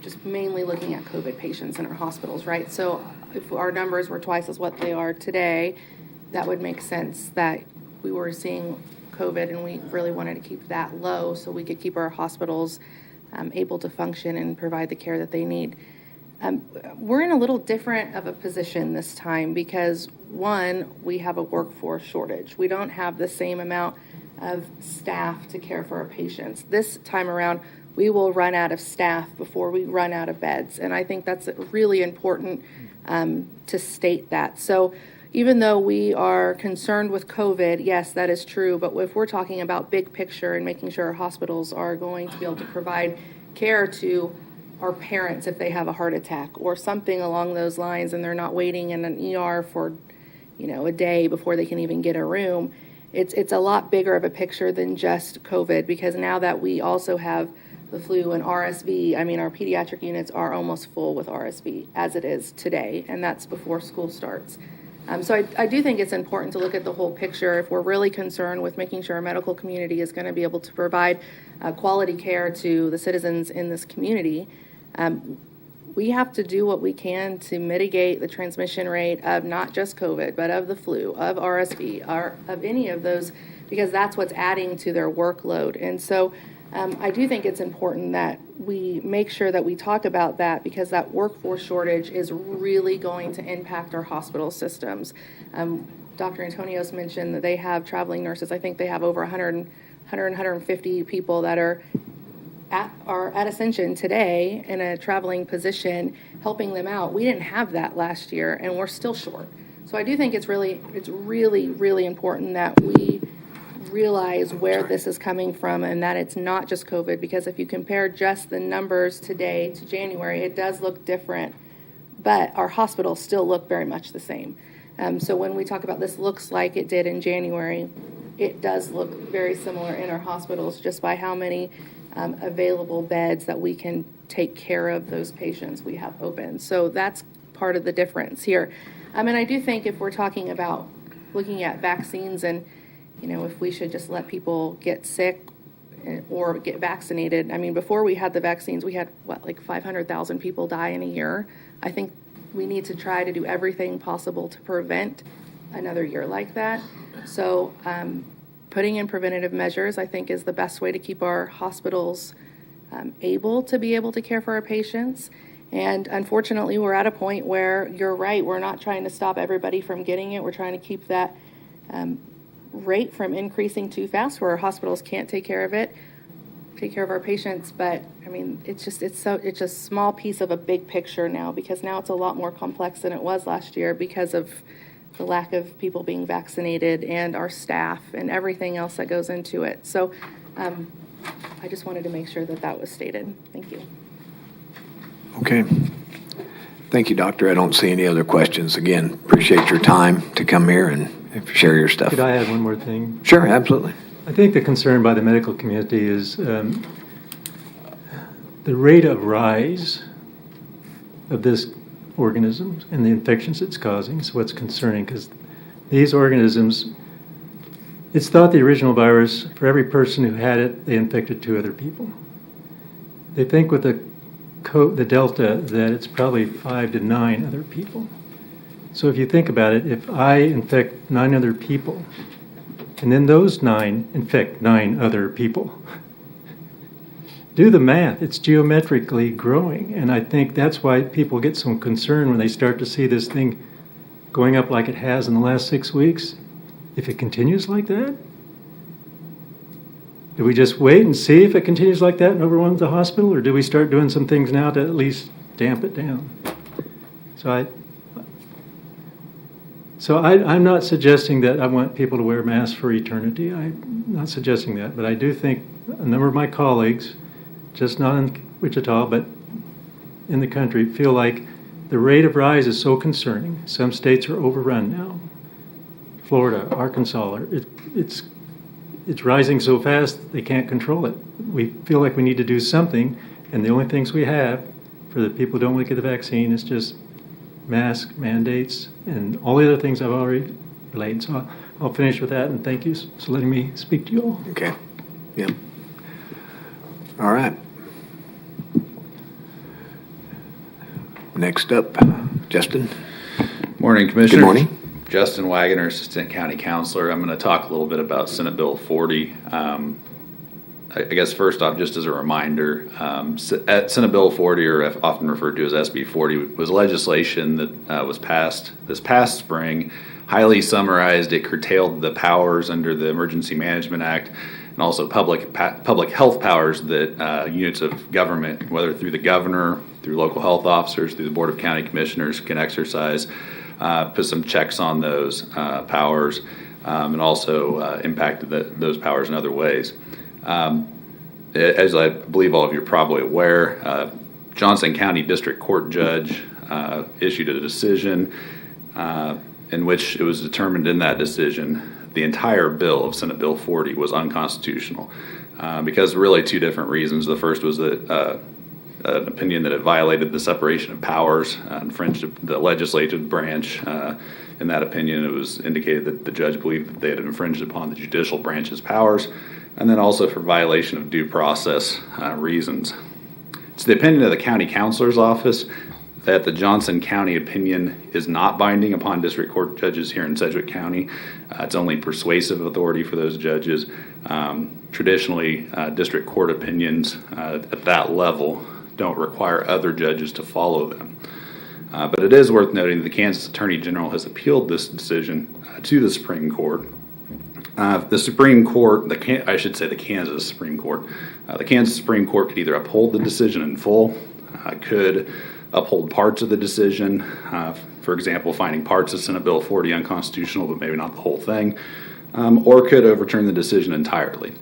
E: just mainly looking at COVID patients in our hospitals, right? So if our numbers were twice as what they are today, that would make sense that we were seeing COVID, and we really wanted to keep that low so we could keep our hospitals able to function and provide the care that they need. We're in a little different of a position this time because, one, we have a workforce shortage. We don't have the same amount of staff to care for our patients. This time around, we will run out of staff before we run out of beds, and I think that's really important to state that. So even though we are concerned with COVID, yes, that is true, but if we're talking about big picture and making sure our hospitals are going to be able to provide care to our parents if they have a heart attack or something along those lines, and they're not waiting in an ER for, a day before they can even get a room. it's a lot bigger of a picture than just COVID, because now that we also have the flu and RSV, I mean, our pediatric units are almost full with RSV as it is today, and that's before school starts. So I do think it's important to look at the whole picture if we're really concerned with making sure our medical community is going to be able to provide quality care to the citizens in this community. We have to do what we can to mitigate the transmission rate of not just COVID, but of the flu, of RSV, or of any of those, because that's what's adding to their workload. And so I do think it's important that we make sure that we talk about that, because that workforce shortage is really going to impact our hospital systems. Dr. Antonios mentioned that they have traveling nurses. I think they have over 150 people that are at Ascension today in a traveling position, helping them out. We didn't have that last year, and we're still short. So I do think it's really, really important that we realize where this is coming from, and that it's not just COVID, because if you compare just the numbers today to January, it does look different, but our hospitals still look very much the same. So when we talk about this looks like it did in January, it does look very similar in our hospitals, just by how many available beds that we can take care of those patients we have open. So that's part of the difference here. And I do think if we're talking about looking at vaccines, and if we should just let people get sick or get vaccinated. I mean, before we had the vaccines, we had, like 500,000 people die in a year. I think we need to try to do everything possible to prevent another year like that. So putting in preventative measures, I think, is the best way to keep our hospitals able to care for our patients. And unfortunately, we're at a point where, you're right, we're not trying to stop everybody from getting it. We're trying to keep that rate from increasing too fast, where our hospitals can't take care of our patients. But I mean, it's a small piece of a big picture now, because now it's a lot more complex than it was last year, because of the lack of people being vaccinated and our staff and everything else that goes into it. So I just wanted to make sure that was stated. Thank you.
A: Okay. Thank you, Doctor. I don't see any other questions. Again, appreciate your time to come here and share your stuff.
K: Could I add one more thing?
A: Sure, absolutely.
K: I think the concern by the medical community is the rate of rise of this organism and the infections it's causing is what's concerning, because these organisms, it's thought the original virus, for every person who had it, they infected 2 other people. They think with the Delta that it's probably 5 to 9 other people. So if you think about it, if I infect 9 other people, and then those 9 infect 9 other people, do the math. It's geometrically growing. And I think that's why people get so concerned when they start to see this thing going up like it has in the last 6 weeks. If it continues like that, do we just wait and see if it continues like that and overwhelms the hospital, or do we start doing some things now to at least damp it down? So I'm not suggesting that I want people to wear masks for eternity. I'm not suggesting that, but I do think a number of my colleagues, just not in Wichita, but in the country, feel like the rate of rise is so concerning. Some states are overrun now. Florida, Arkansas, it's rising so fast they can't control it. We feel like we need to do something, and the only things we have for the people who don't want to get the vaccine is just mask mandates and all the other things I've already relayed. So I'll finish with that, and thank you for letting me speak to you all.
A: Okay. Yep. All right. Next up, Justin.
L: Morning, Commissioner.
A: Good morning.
L: Justin Wagoner, Assistant County Counselor. I'm going to talk a little bit about Senate Bill 40. I guess first off, just as a reminder, Senate Bill 40, or often referred to as SB 40, was legislation that was passed this past spring. Highly summarized, it curtailed the powers under the Emergency Management Act and also public health powers that units of government, whether through the governor, through local health officers, through the Board of County Commissioners, can exercise. Put some checks on those powers, and also impacted those powers in other ways. As I believe all of you are probably aware, Johnson County District Court judge issued a decision in which it was determined in that decision the entire bill of Senate Bill 40 was unconstitutional because really two different reasons. The first was that an opinion that it violated the separation of powers, infringed the legislative branch. In that opinion, it was indicated that the judge believed that they had infringed upon the judicial branch's powers, and then also for violation of due process reasons. It's the opinion of the county counselor's office that the Johnson County opinion is not binding upon district court judges here in Sedgwick County. It's only persuasive authority for those judges. Traditionally, district court opinions at that level don't require other judges to follow them. But it is worth noting that the Kansas Attorney General has appealed this decision to the Supreme Court. The Supreme Court, the Kansas Supreme Court, the Kansas Supreme Court could either uphold the decision in full, could uphold parts of the decision, for example, finding parts of Senate Bill 40 unconstitutional, but maybe not the whole thing, or could overturn the decision entirely.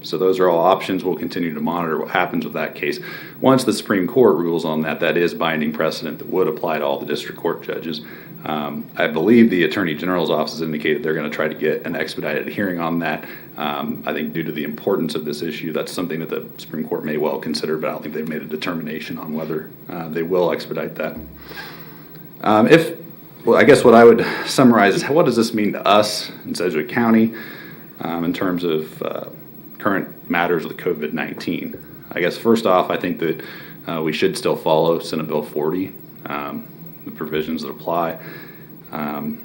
L: So those are all options. We'll continue to monitor what happens with that case. Once the Supreme Court rules on that, that is binding precedent that would apply to all the district court judges. I believe the Attorney General's office has indicated they're going to try to get an expedited hearing on that. I think due to the importance of this issue, that's something that the Supreme Court may well consider, but I don't think they've made a determination on whether they will expedite that. I guess what I would summarize is what does this mean to us in Sedgwick County in terms of current matters with COVID-19. I guess first off, I think that we should still follow Senate Bill 40, the provisions that apply. And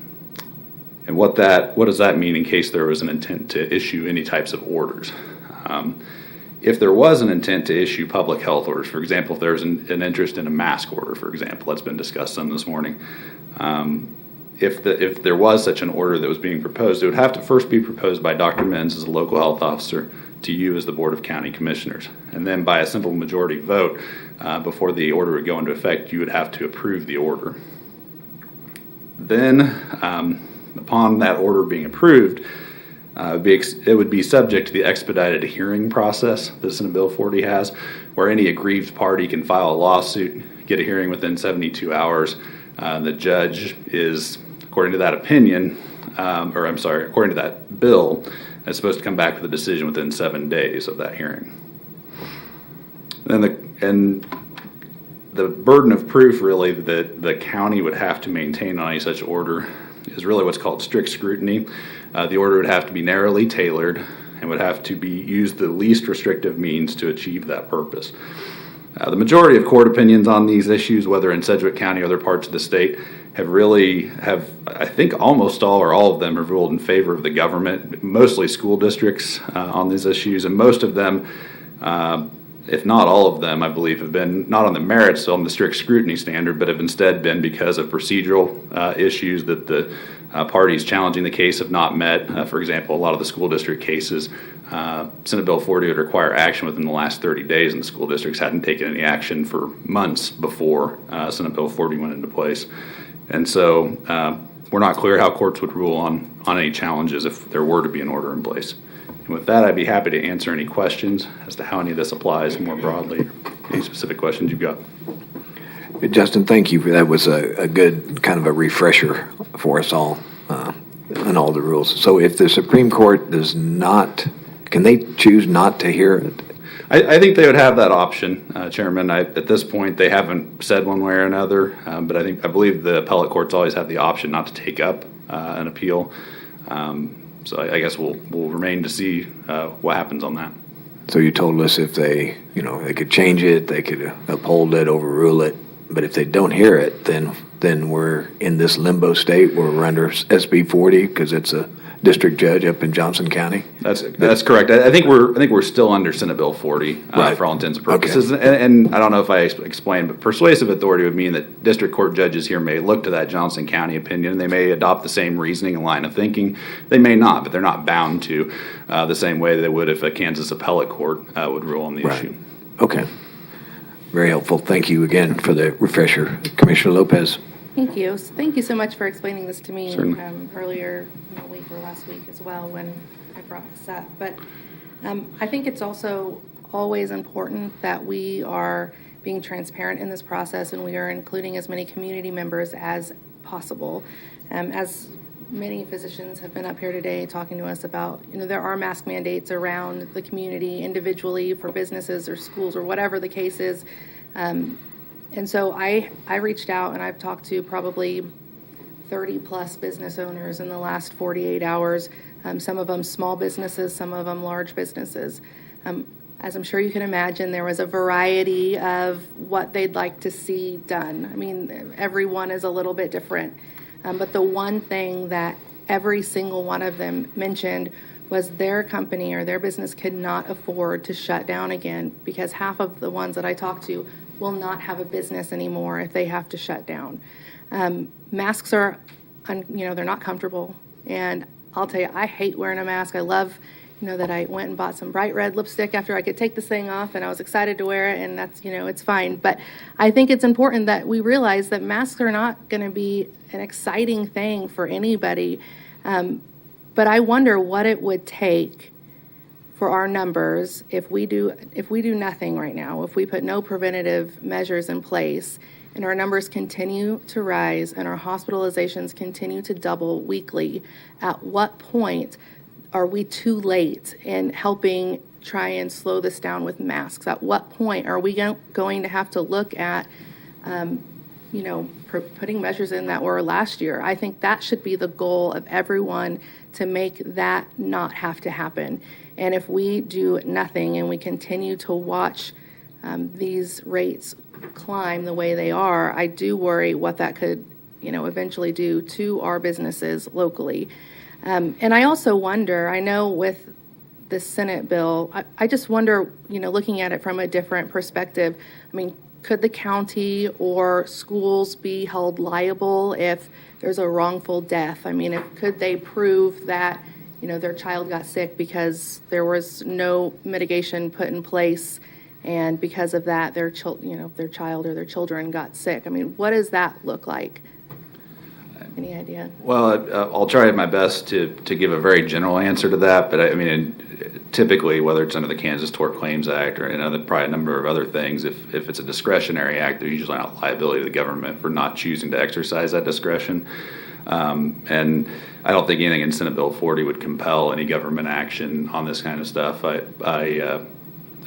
L: what does that mean in case there was an intent to issue any types of orders? If there was an intent to issue public health orders, for example, if there's an interest in a mask order, for example, that's been discussed some this morning. If there was such an order that was being proposed, it would have to first be proposed by Dr. Menz as a local health officer to you as the Board of County Commissioners. And then by a simple majority vote, before the order would go into effect, you would have to approve the order. Then, upon that order being approved, it would be subject to the expedited hearing process that Senate Bill 40 has, where any aggrieved party can file a lawsuit, get a hearing within 72 hours. The judge is, according to that opinion, according to that bill, is supposed to come back with a decision within 7 days of that hearing. And the burden of proof, really, that the county would have to maintain on any such order is really what's called strict scrutiny. The order would have to be narrowly tailored and would have to use the least restrictive means to achieve that purpose. The majority of court opinions on these issues, whether in Sedgwick County or other parts of the state, have I think almost all or all of them have ruled in favor of the government, mostly school districts on these issues, and most of them, if not all of them, I believe, have been not on the merits, on the strict scrutiny standard, but have instead been because of procedural issues that the parties challenging the case have not met. For example, a lot of the school district cases, Senate Bill 40 would require action within the last 30 days, and the school districts hadn't taken any action for months before Senate Bill 40 went into place. And so we're not clear how courts would rule on any challenges if there were to be an order in place. And with that, I'd be happy to answer any questions as to how any of this applies more broadly, any specific questions you've got.
A: Justin, thank you. That was a good kind of a refresher for us all on all the rules. So if the Supreme Court does not, can they choose not to hear it?
L: I think they would have that option, Chairman. At this point, they haven't said one way or another, but I believe the appellate courts always have the option not to take up an appeal. So I guess we'll remain to see what happens on that.
A: So you told us if they could change it, they could uphold it, overrule it, but if they don't hear it, then we're in this limbo state where we're under SB 40 because it's a district judge up in Johnson County.
L: That's correct. I think we're still under Senate Bill 40
A: right.
L: for all intents and purposes. Okay. And I don't know if I explained, but persuasive authority would mean that district court judges here may look to that Johnson County opinion and they may adopt the same reasoning and line of thinking. They may not, but they're not bound to the same way they would if a Kansas appellate court would rule on the
A: right.
L: issue.
A: Okay. Very helpful. Thank you again for the refresher. Commissioner Lopez.
E: Thank you. Thank you so much for explaining this to me earlier in the week or last week as well when I brought this up. But I think it's also always important that we are being transparent in this process and we are including as many community members as possible. As many physicians have been up here today talking to us about, there are mask mandates around the community individually for businesses or schools or whatever the case is. And so I reached out and I've talked to probably 30 plus business owners in the last 48 hours. Some of them small businesses, some of them large businesses. As I'm sure you can imagine, there was a variety of what they'd like to see done. I mean, everyone is a little bit different. But the one thing that every single one of them mentioned was their company or their business could not afford to shut down again, because half of the ones that I talked to will not have a business anymore if they have to shut down. Masks are, they're not comfortable. And I'll tell you, I hate wearing a mask. I love, that I went and bought some bright red lipstick after I could take this thing off, and I was excited to wear it, and that's, it's fine. But I think it's important that we realize that masks are not going to be an exciting thing for anybody. But I wonder what it would take for our numbers if we do nothing right now, if we put no preventative measures in place, and our numbers continue to rise and our hospitalizations continue to double weekly. At what point are we too late in helping try and slow this down with masks? At what point are we going to have to look at, putting measures in that were last year? I think that should be the goal of everyone, to make that not have to happen. And if we do nothing and we continue to watch these rates climb the way they are, I do worry what that could, eventually do to our businesses locally. And I also wonder, I know with the Senate bill, I just wonder, looking at it from a different perspective, I mean, could the county or schools be held liable if there's a wrongful death? I mean, could they prove that, their child got sick because there was no mitigation put in place, and because of that, their child or their children got sick? I mean, what does that look like? Any idea?
L: Well, I'll try my best to give a very general answer to that, but I mean, typically, whether it's under the Kansas Tort Claims Act or probably a number of other things, if it's a discretionary act, there's usually not liability to the government for not choosing to exercise that discretion. And I don't think anything in Senate Bill 40 would compel any government action on this kind of stuff.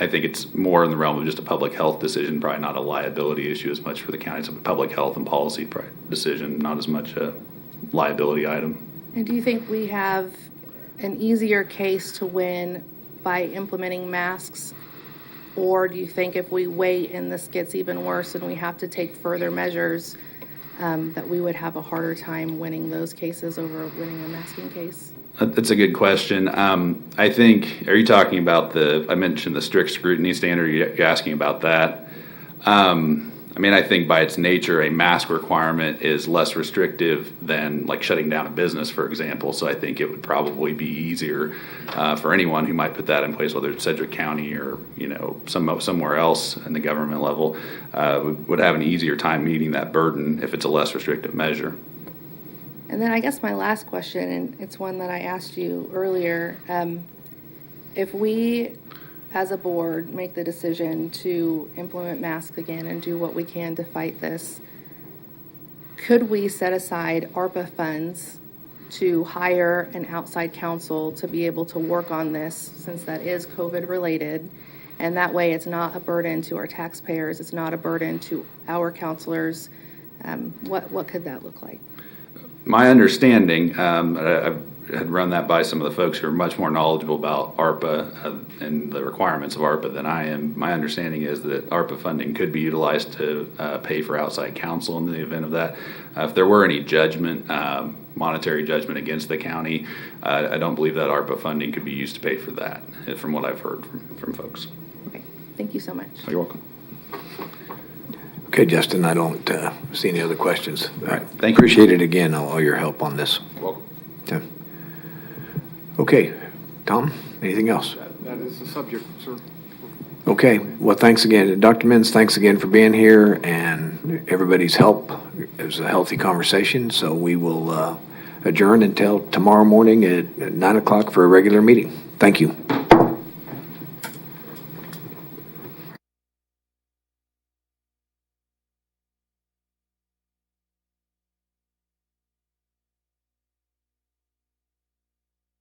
L: I think it's more in the realm of just a public health decision, probably not a liability issue as much for the county. It's a public health and policy decision, not as much a liability item.
E: And do you think we have an easier case to win by implementing masks? Or do you think if we wait and this gets even worse and we have to take further measures, that we would have a harder time winning those cases over winning a masking case?
L: That's a good question. I think, are you talking about I mentioned the strict scrutiny standard, you're asking about that. I mean, I think by its nature, a mask requirement is less restrictive than like shutting down a business, for example. So I think it would probably be easier for anyone who might put that in place, whether it's Sedgwick County or, somewhere else in the government level, would have an easier time meeting that burden if it's a less restrictive measure.
E: And then I guess my last question, and it's one that I asked you earlier, if we as a board make the decision to implement masks again and do what we can to fight this, could we set aside ARPA funds to hire an outside counsel to be able to work on this, since that is COVID related? And that way it's not a burden to our taxpayers, it's not a burden to our counselors. What could that look like?
L: My understanding, I had run that by some of the folks who are much more knowledgeable about ARPA and the requirements of ARPA than I am. My understanding is that ARPA funding could be utilized to pay for outside counsel in the event of that. If there were any monetary judgment against the county, I don't believe that ARPA funding could be used to pay for that, from what I've heard from folks.
E: Okay, thank you so much.
L: Oh, you're welcome.
A: Okay, Justin, I don't see any other questions.
L: All right, thank you.
A: Appreciate it again, all your help on this.
L: Welcome.
A: Yeah. Okay, Tom, anything else?
B: That is the subject, sir.
A: Okay, well, thanks again. Dr. Mintz, thanks again for being here and everybody's help. It was a healthy conversation, so we will adjourn until tomorrow morning at 9 o'clock for a regular meeting. Thank you.